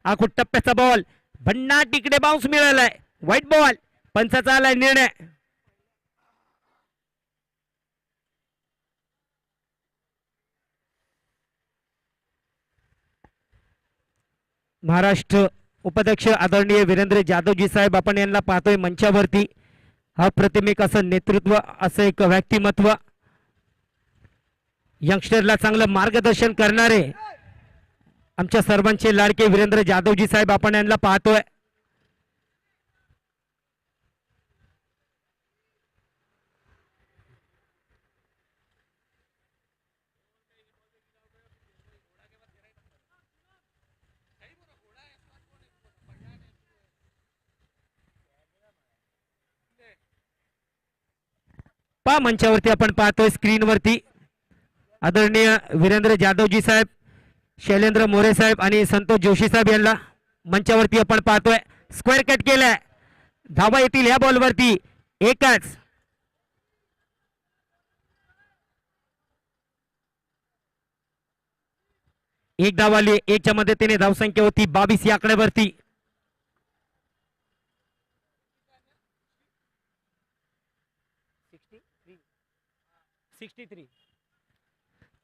आखूट टप्प्याचा बॉल, भन्नाट तिकडे बाउन्स मिळालाय. व्हाईट बॉल, पंचाचा आलाय निर्णय. महाराष्ट्र उपाध्यक्ष आदरणीय वीरेंद्र जाधवजी साहेब आपण यांना पाहतोय मंचावरती. अप्रतिम एक असं नेतृत्व, असं एक व्यक्तिमत्व, यंगस्टरला चांगलं मार्गदर्शन करणारे आमच्या सर्वांचे लाडके वीरेंद्र जाधवजी साहेब आपण यांना पाहतोय. पा मंचावरती आपण पाहतोय स्क्रीनवरती आदरणीय वीरेंद्र जाधवजी साहेब, शैलेंद्र मोरे साहेब आणि संतोष जोशी साहेब यांना मंचावरती आपण पाहतोय. स्क्वेअर कट केलाय. धावा येतील या बॉलवरती एकच. एक धाव आली. एकच्या मदतीने धावसंख्या होती 22 या आकड्यावरती.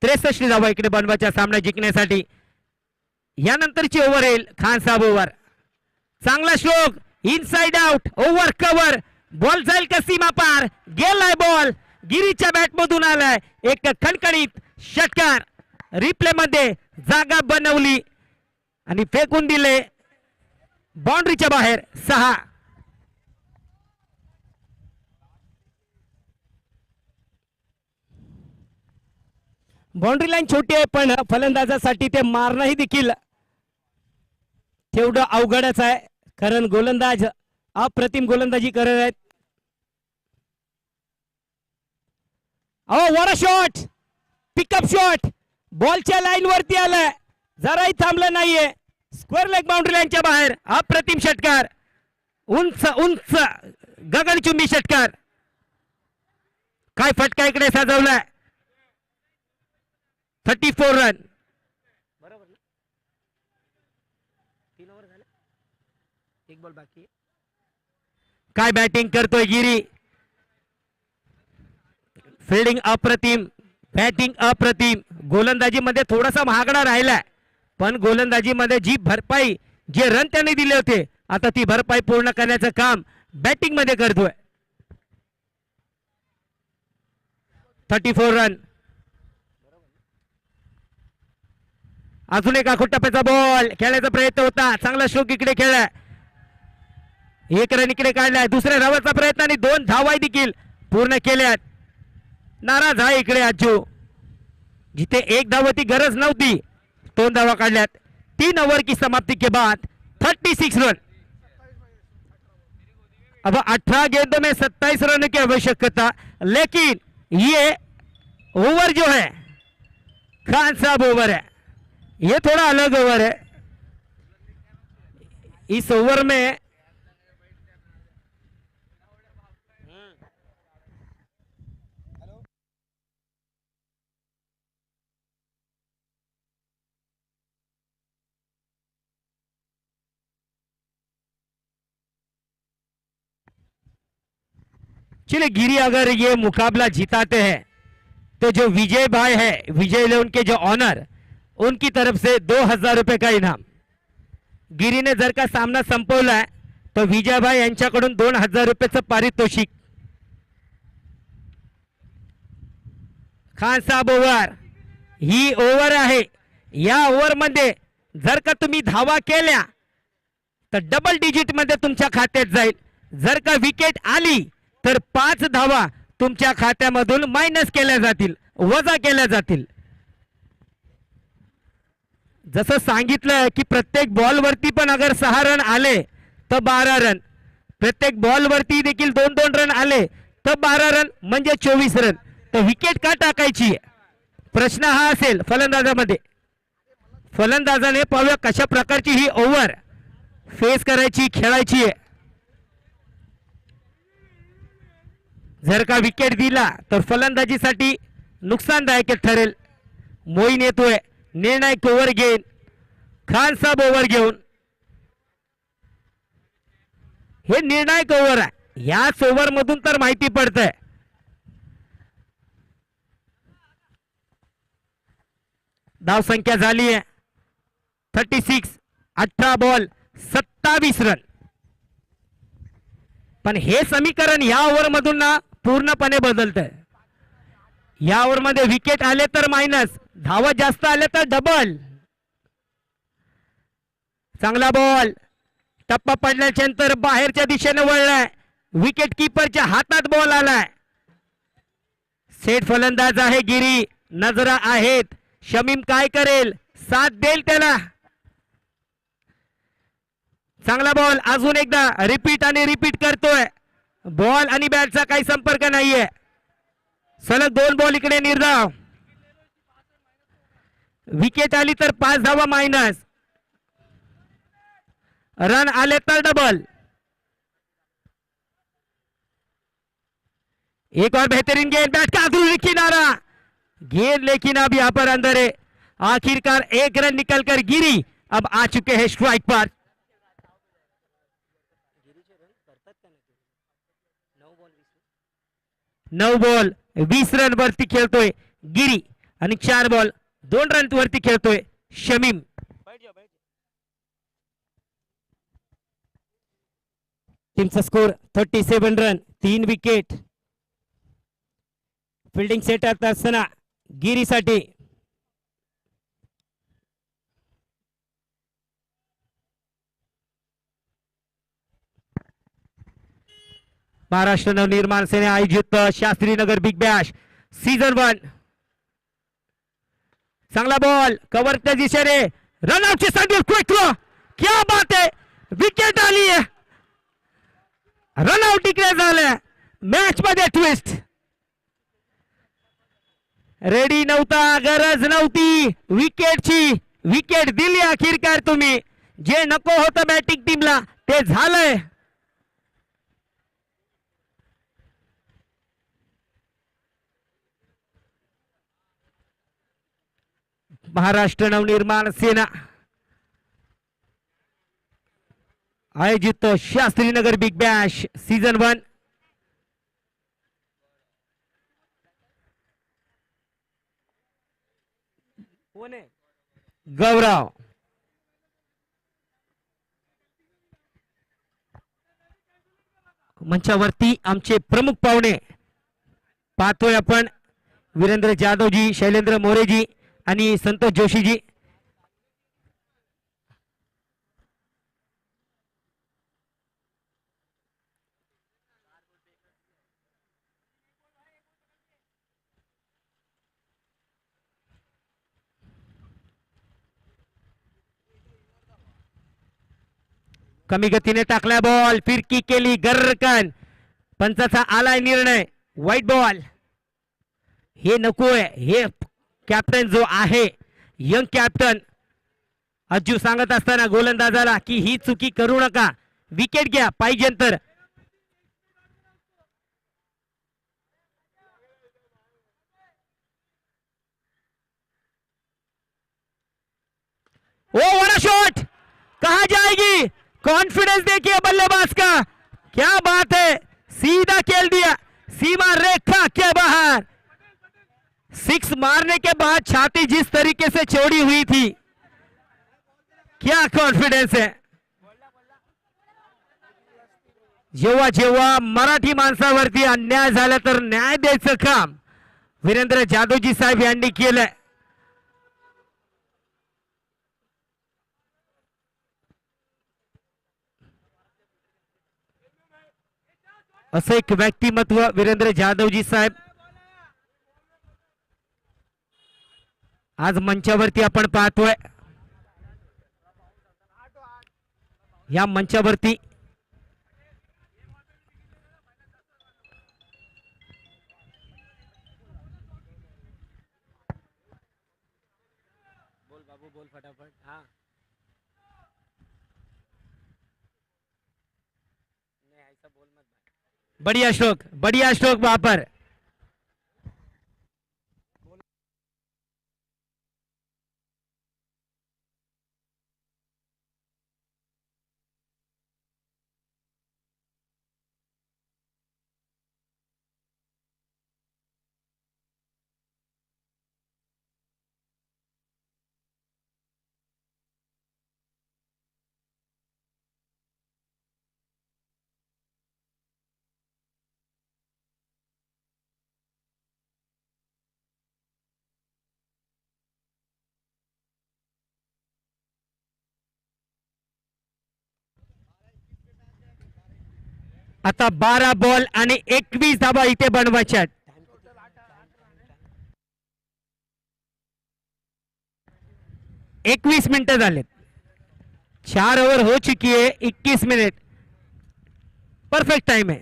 त्रेसष्ट धावा इकडे बनवायच्या सामना जिंकण्यासाठी. यानंतरची ओव्हर येईल खान साहेब ओव्हर. चांगला stroke, inside out, over cover, ball जाईल का सीमा पार, गेलाय बॉल, गिरीच्या बॅट मधून आलाय. एक खणखणीत षटकार, रिप्ले मध्ये जागा बनवली आणि फेकून दिले बाउंड्रीच्या बाहेर. 6. बाउंड्री लाईन छोटी आहे पण फलंदाजासाठी ते मारणंही देखील तेवढं अवघडच आहे, कारण गोलंदाज अप्रतिम गोलंदाजी करत आहेत. What a shot, pickup shot, बॉलच्या लाईन वरती आलाय, जराही थांबलं नाहीये. स्क्वेअर लेग बाउंड्री लाईनच्या बाहेर. अप्रतिम षटकार, उंच उंच गगनचुंबी षटकार. काय फटका इकडे सजवलाय. 34 रन. बरोबर ना, 3 ओव्हर झाले, एक बॉल बाकी आहे. काय बॅटिंग करतोय गिरी. फिल्डिंग अप्रतिम, बॅटिंग अप्रतिम. गोलंदाजीमध्ये थोडासा महागडा राहिलाय पण गोलंदाजीमध्ये जी भरपाई, जे रन त्यांनी दिले होते, आता ती भरपाई पूर्ण करण्याचं काम बॅटिंग मध्ये करतोय. 34 रन. अजून एक आखूट टप्प्याचा बॉल, खेळण्याचा प्रयत्न होता, चांगला स्ट्रोक इकडे खेळलाय, 1 रन इकडे काढलाय. दुसऱ्या धावाचा प्रयत्न आणि 2 धावा देखील पूर्ण केल्यात. नाराज आहे इकडे आजू, जिथे 1 धावाची गरज नव्हती 2 धावा काढल्यात. 3 ओवर की समाप्ति के बाद 36 रन. अब 18 गेंदों में 27 रन की आवश्यकता, लेकिन ये ओवर जो है खान साहब ओवर है, ये थोड़ा अलग ओवर है. इस ओवर में चलिए गिरी अगर ये मुकाबला जिताते हैं तो जो विजय भाई है, विजय इलेवन के जो ऑनर, उनकी तरफ से 2000 रुपये का इनाम. गिरीने जर का सामना संपवलाय तो विजय भाई यांच्याकडून 2000 रुपयाचं पारितोषिक. खान साहेब ओव्हर, ही ओव्हर आहे. या ओव्हर मध्ये जर का तुम्ही धावा केल्या तर डबल डिजिट मध्ये तुमच्या खात्यात जाईल. जर का विकेट आली तर 5 धावा तुमच्या खात्यामधून मायनस केल्या जातील, वजा केल्या जातील. जसं सांगितलं की प्रत्येक बॉल वरती पण अगर 6 रन आले तर 12 रन, प्रत्येक बॉल वरती देखील 2-2 रन आले तर 12 रन म्हणजे 24 रन. तर विकेट का टाकायची प्रश्न हा असेल फलंदाजामध्ये. फलंदाजाने पाहूया कशा प्रकारची ही ओव्हर फेस करायची, खेळायची आहे. जर का विकेट दिला तर फलंदाजीसाठी नुकसानदायक ठरेल. मोईन येतोय, निर्णायक ओव्हर घेऊन, खान साहेब ओव्हर घेऊन. हे निर्णायक ओव्हर आहे. याच ओव्हर मधून तर माहिती पडतंय. धाव संख्या झाली आहे 36. 18 बॉल 27 रन. पण हे समीकरण या ओव्हर मधून ना पूर्णपणे बदलतंय. या ओव्हर मध्ये विकेट आले तर मायनस, धावा जास्त आले तर डबल. चांगला बॉल, टप्पा पडल्याच्या नंतर बाहेरच्या दिशेने वळलाय. विकेट किपरच्या हातात बॉल आलाय. सेट फलंदाज आहे गिरी, नजरा आहेत. शमीम काय करेल, साथ देईल त्याला. चांगला बॉल, अजून एकदा रिपीट आणि रिपीट करतोय. बॉल आणि बॅटचा काही संपर्क नाहीये. सलग 2 बॉल इकडे निर्धाव. विकेट आली तर 5 धावा मायनस, रन आले तर डबल. एक और बेहतरीन गेंद, बैट का अंदरूनी किनारा, गेंद लेकिन अब यहां पर अंदर है. आखिरकार 1 रन निकलकर गिरी अब आ चुके हैं स्ट्राइक पर. 9 बॉल 20 रन वरती खेळतोय गिरी आणि 4 बॉल 2 रन वरती खेळतोय शमीम. टीमचा score 37 run, 3 wicket. Fielding set असताना गिरीसाठी महाराष्ट्र नवनिर्माण सेने आयोजित शास्त्रीनगर बिग बॅश सीझन 1. चांगला बॉल, कव्हरच्या दिशेने रनआउटची संधी, क्विक थ्रो, क्या बात है, विकेट आली आहे. रनआउट डिक्लेअर झालं. मॅच मध्ये ट्विस्ट. रेडी नव्हता, गरज नव्हती विकेटची, विकेट दिली अखेरकार तुम्ही. जे नको होतं बॅटिंग टीमला ते झालंय. महाराष्ट्र नवनिर्माण सेना आयोजित शास्त्रीनगर बिग बॅश सीझन 1. गौरव मंचावरती आमचे प्रमुख पाहुणे पाहतोय आपण. वीरेंद्र जाधवजी, शैलेंद्र मोरेजी आणि संतोष जोशीजी. कमी गतीने टाकला बॉल, फिरकी केली गरकन. पंचाचा आलाय निर्णय, वाईट बॉल. हे नकोय. हे कॅप्टन जो आहे यंग कॅप्टन अज्जू सांगत असताना गोलंदाजाला की ही चुकी करू नका, विकेट घ्या पाहिजे तर. ओ व्हाट अ शॉट, कहां जाएगी, कॉन्फिडेंस देखिए बल्लेबाज का, क्या बात है, सीधा खेल दिया, सीमा रेखा के बाहर। सिक्स मारने के बाद छाती जिस तरीके से चौड़ी हुई थी, क्या कॉन्फिडेंस है। जेव्हा जेव्हा मराठी माणसावरती अन्याय झाला तर न्याय द्यायचं काम वीरेंद्र जाधवजी साहेब यांनी केलंय. असं एक व्यक्तिमत्व वीरेंद्र जाधवजी साहेब आज मंचावरती आपण पाहतोय. या मंचावरती बोल फटाफट. हाँ नहीं ऐसा बोल मत. बढ़िया श्लोक वहां पर. आता 12 बॉल आणि 21 धावा इथे बनवायच्यात. 21 मिनिटं झालेत. 4 ओव्हर हो चुकी है. 21 मिनट परफेक्ट टाइम है.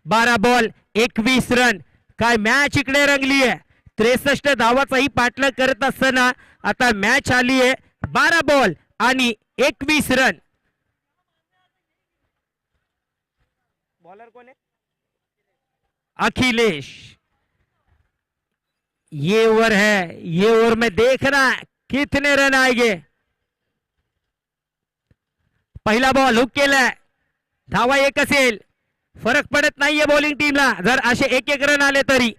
बारा बॉल 21 रन. काय मॅच इकडे रंगली आहे. 63 धावाचाही पाठलाग करत असताना आता मॅच आली आहे. 12 बॉल आणि 21 रन. बॉलर कोण है? अखिलेश. ये ओवर है. ये ओवर में देखना कितने रन आएंगे. पहिला बॉल हुक केलाय. धावा एक असेल. फरक पडत नाहीये बॉलिंग टीमला जर असे एक एक रन आले तरी.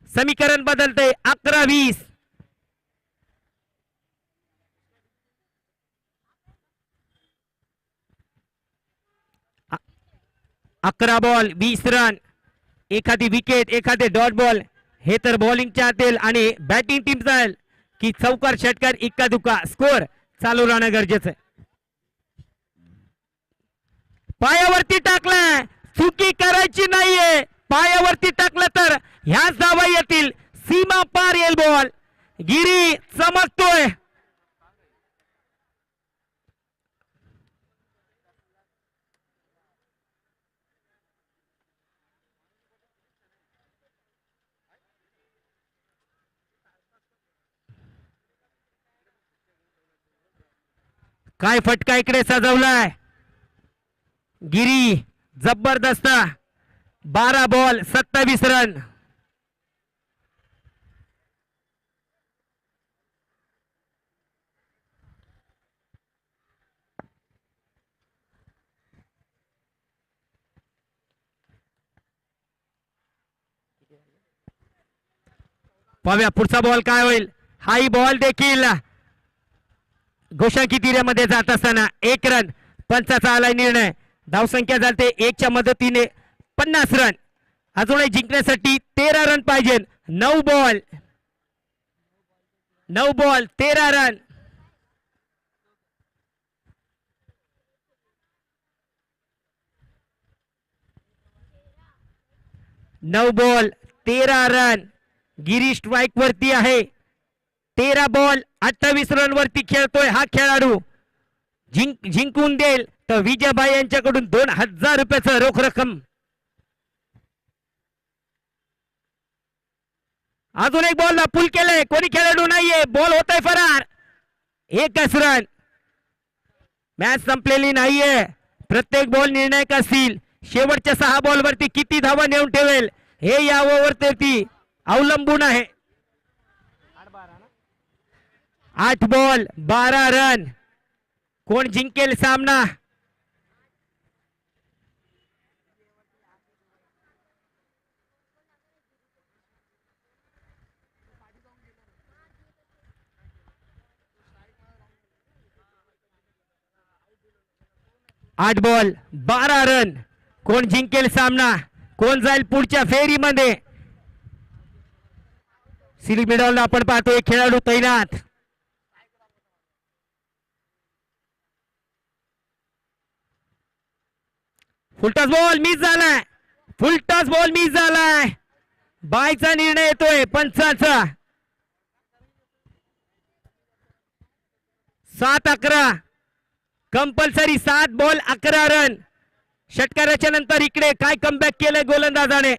समीकरण बदलते. 11-20. 11 बॉल 20 रन. एखादी विकेट एखादे डॉट बॉल हे तर बॉलिंगच्या आतील आणि बॅटिंग टीम जाईल की चौकार षटकार इक्का दुक्का स्कोर चालू राहणं गरजेचं आहे. पायावरती टाकलाय. चुकी करायची नाहीये. पायावरती टाकलं तर ह्याच धावा येतील. सीमा पार येईल बॉल. गिरी चमकतोय. काय फटका इकडे सजवलाय. गिरी जबरदस्त. 12 बॉल 27 रन. पाहूया पुढचा बॉल काय होईल. हाई बॉल देखील घोषणा तिऱ्यामध्ये जात असताना 1 रन. पंचाचा आलाय निर्णय. धावसंख्या झालते 1 च्या मदतीने 50 रन. अजूनही जिंकण्यासाठी 13 रन पाहिजे. 9 बॉल 13 रन. नऊ बॉल 13 रन. गिरी स्ट्राइक वरती आहे. 13 बॉल 28 रन वरती खेळतोय हा खेळाडू. जिंकून देईल तर विजयभाई यांच्याकडून 2000 रुपयाचं रोख रक्कम. अजून एक बॉल पुल केलंय. कोणी खेळाडू नाहीये. बॉल होत आहे फरार. 1च रन. मॅच संपलेली नाहीये. प्रत्येक बॉल निर्णायक असतील. शेवटच्या 6 बॉल वरती किती धावा नेऊन ठेवेल हे या ओव्हरवरती अवलंबून आहे. 8 बॉल 12 रन. कोण जिंकेल सामना? आठ बॉल 12 रन. कोण जिंकेल सामना? कोण जाईल पुढच्या फेरीमध्ये? सिरी मिडॉलला आपण पाहतोय खेळाडू तैनात. फुलटॉस बॉल मिस झालाय. फुलटॉस बॉल मिस झालाय. बायचा निर्णय येतोय पंचाचा. 7-11 कंपल्सरी. 7 ball 11 run. षटकाराच्या नंतर इकडे काय कमबॅक केलंय गोलंदाजाने.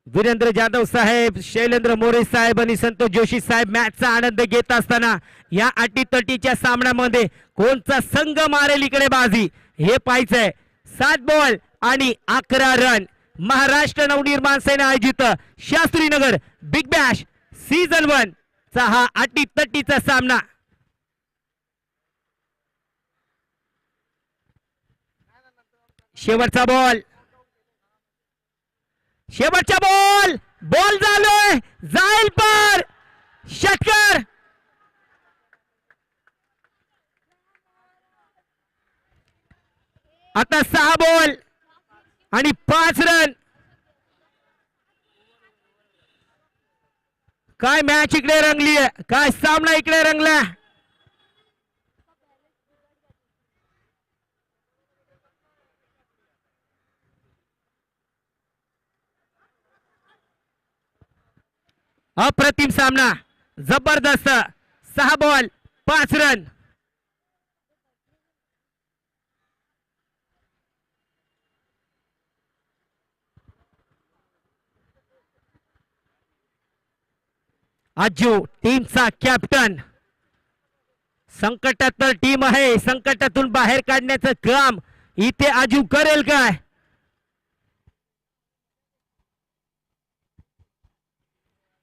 वीरेंद्र जाधव साहेब, शैलेंद्र मोरे साहेब आणि संतोष जोशी साहेब मॅचचा आनंद घेत असताना या अटीतटीच्या सामन्यामध्ये कोणचा संघ मारेल इकडे बाजी हे पाहायचंय. 7 बॉल आणि 11 रन. महाराष्ट्र नवनिर्माण सेना आयोजित शास्त्रीनगर बिग बॅश सीझन 1 चा हा अटीतटीचा सामना. शेवटचा बॉल. शेवटचा बॉल. बॉल झालोय. जाईल पर षटकार. आता 6 बॉल आणि 5 रन. काय मॅच इकडे रंगली आहे. काय सामना इकडे रंगला. अप्रतिम सामना. जबरदस्त. 6 बॉल 5 रन. आजू टीमचा कॅप्टन. संकटात टीम आहे. संकटातून बाहेर काढण्याचं काम इथे आजू करेल काय?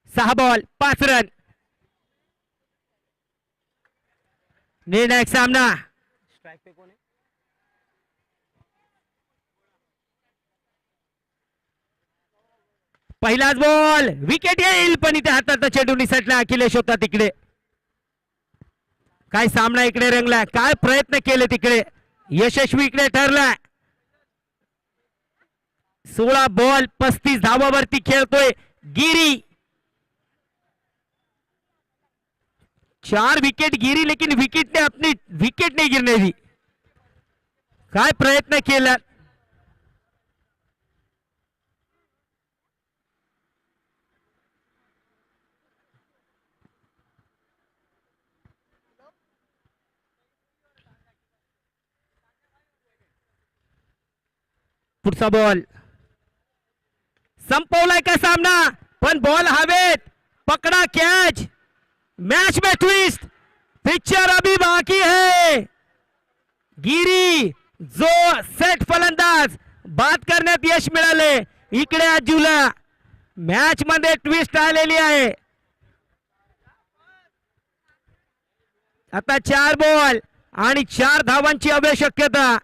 सहा बॉल 5 रन. निर्णायक सामना. पहिलाच बॉल विकेट येईल पण इथे हातात चेंडू निसटला. अखिलेश होता तिकडे. काय सामना इकडे रंगला. काय प्रयत्न केले तिकडे. यशस्वी इकडे ठरला. 16 बॉल 35 धावावरती खेळतोय गिरी. 4 विकेट गिरी लेकिन विकेट ने अपनी विकेट नहीं गिरने दी. काय प्रयत्न केला. पुढचा बॉल. संपवलाय का सामना पण बॉल हवेत. पकड़ा कैच. मैच में ट्विस्ट. पिक्चर अभी बाकी है. गिरी जो सेट फलंदाज बाद करण्यात यश मिळाले. इकडे आजूला मॅच मध्ये ट्विस्ट आलेली आहे. आता 4 बॉल आणि 4 धावांची आवश्यकता.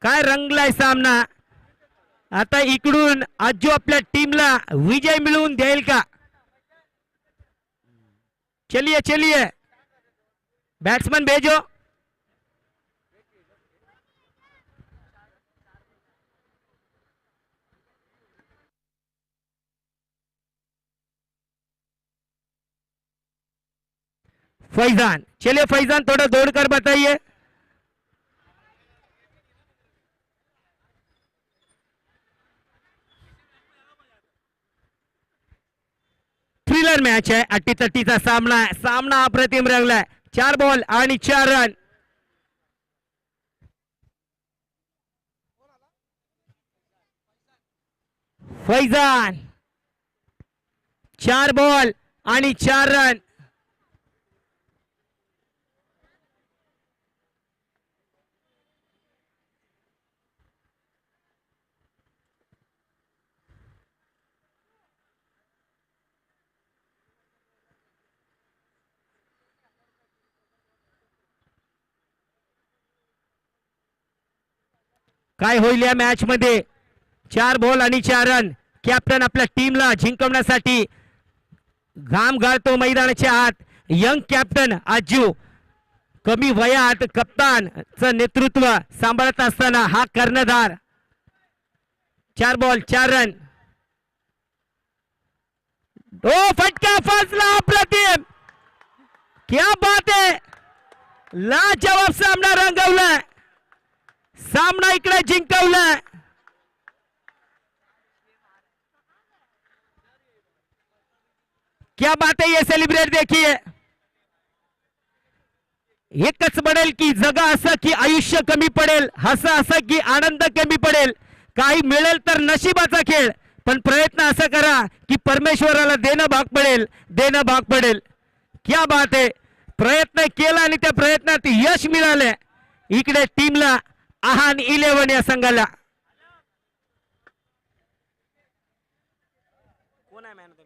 काय रंगलाय सामना. आता इकडून आजू आपल्या टीमला विजय मिळवून देईल का? चलिए चलिए बैट्समैन भेजो. फैजान. चलिए फैजान थोड़ा दौड़कर बताइए. थ्रिलर मॅच आहे. अटीतटीचा सामना आहे. सामना अप्रतिम रंगलाय. 4 बॉल आणि 4 रन. फैजान 4 बॉल आणि 4 रन. काय होईल या मॅच मध्ये? 4 बॉल आणि 4 रन. कॅप्टन आपल्या टीमला जिंकवण्यासाठी घाम गाळतो मैदानाच्या आत. यंग कॅप्टन आजू कमी वयात कप्तानचं नेतृत्व सांभाळत असताना हा कर्णधार. 4 बॉल 4 रन. ओ फटका फसला अप्रतिम. क्या बात है. लाजवाब सामना रंगवलाय. सामना इकडे जिंकवलाय. क्या बात है. ये सेलिब्रेट देखिए. एकच म्हणेल की जगा असं की आयुष्य कमी पडेल, हसा असं की आनंद कमी पडेल. काही मिळेल तर नशिबाचा खेळ, पण प्रयत्न असा करा की परमेश्वराला देणं भाग पडेल, देणं भाग पडेल. क्या बात आहे. प्रयत्न केला आणि त्या प्रयत्नात यश मिळाले इकडे टीमला, आहान 11 या संघाला. कोण आहे मॅन ऑफ द मॅच?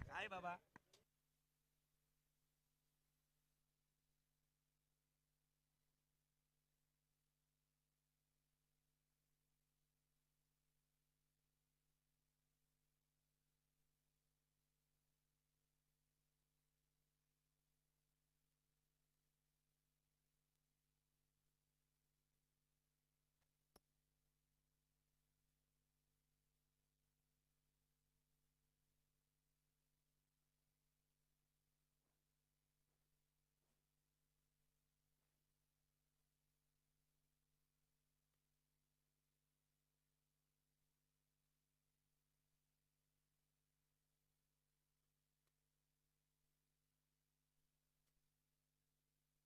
काय बाबा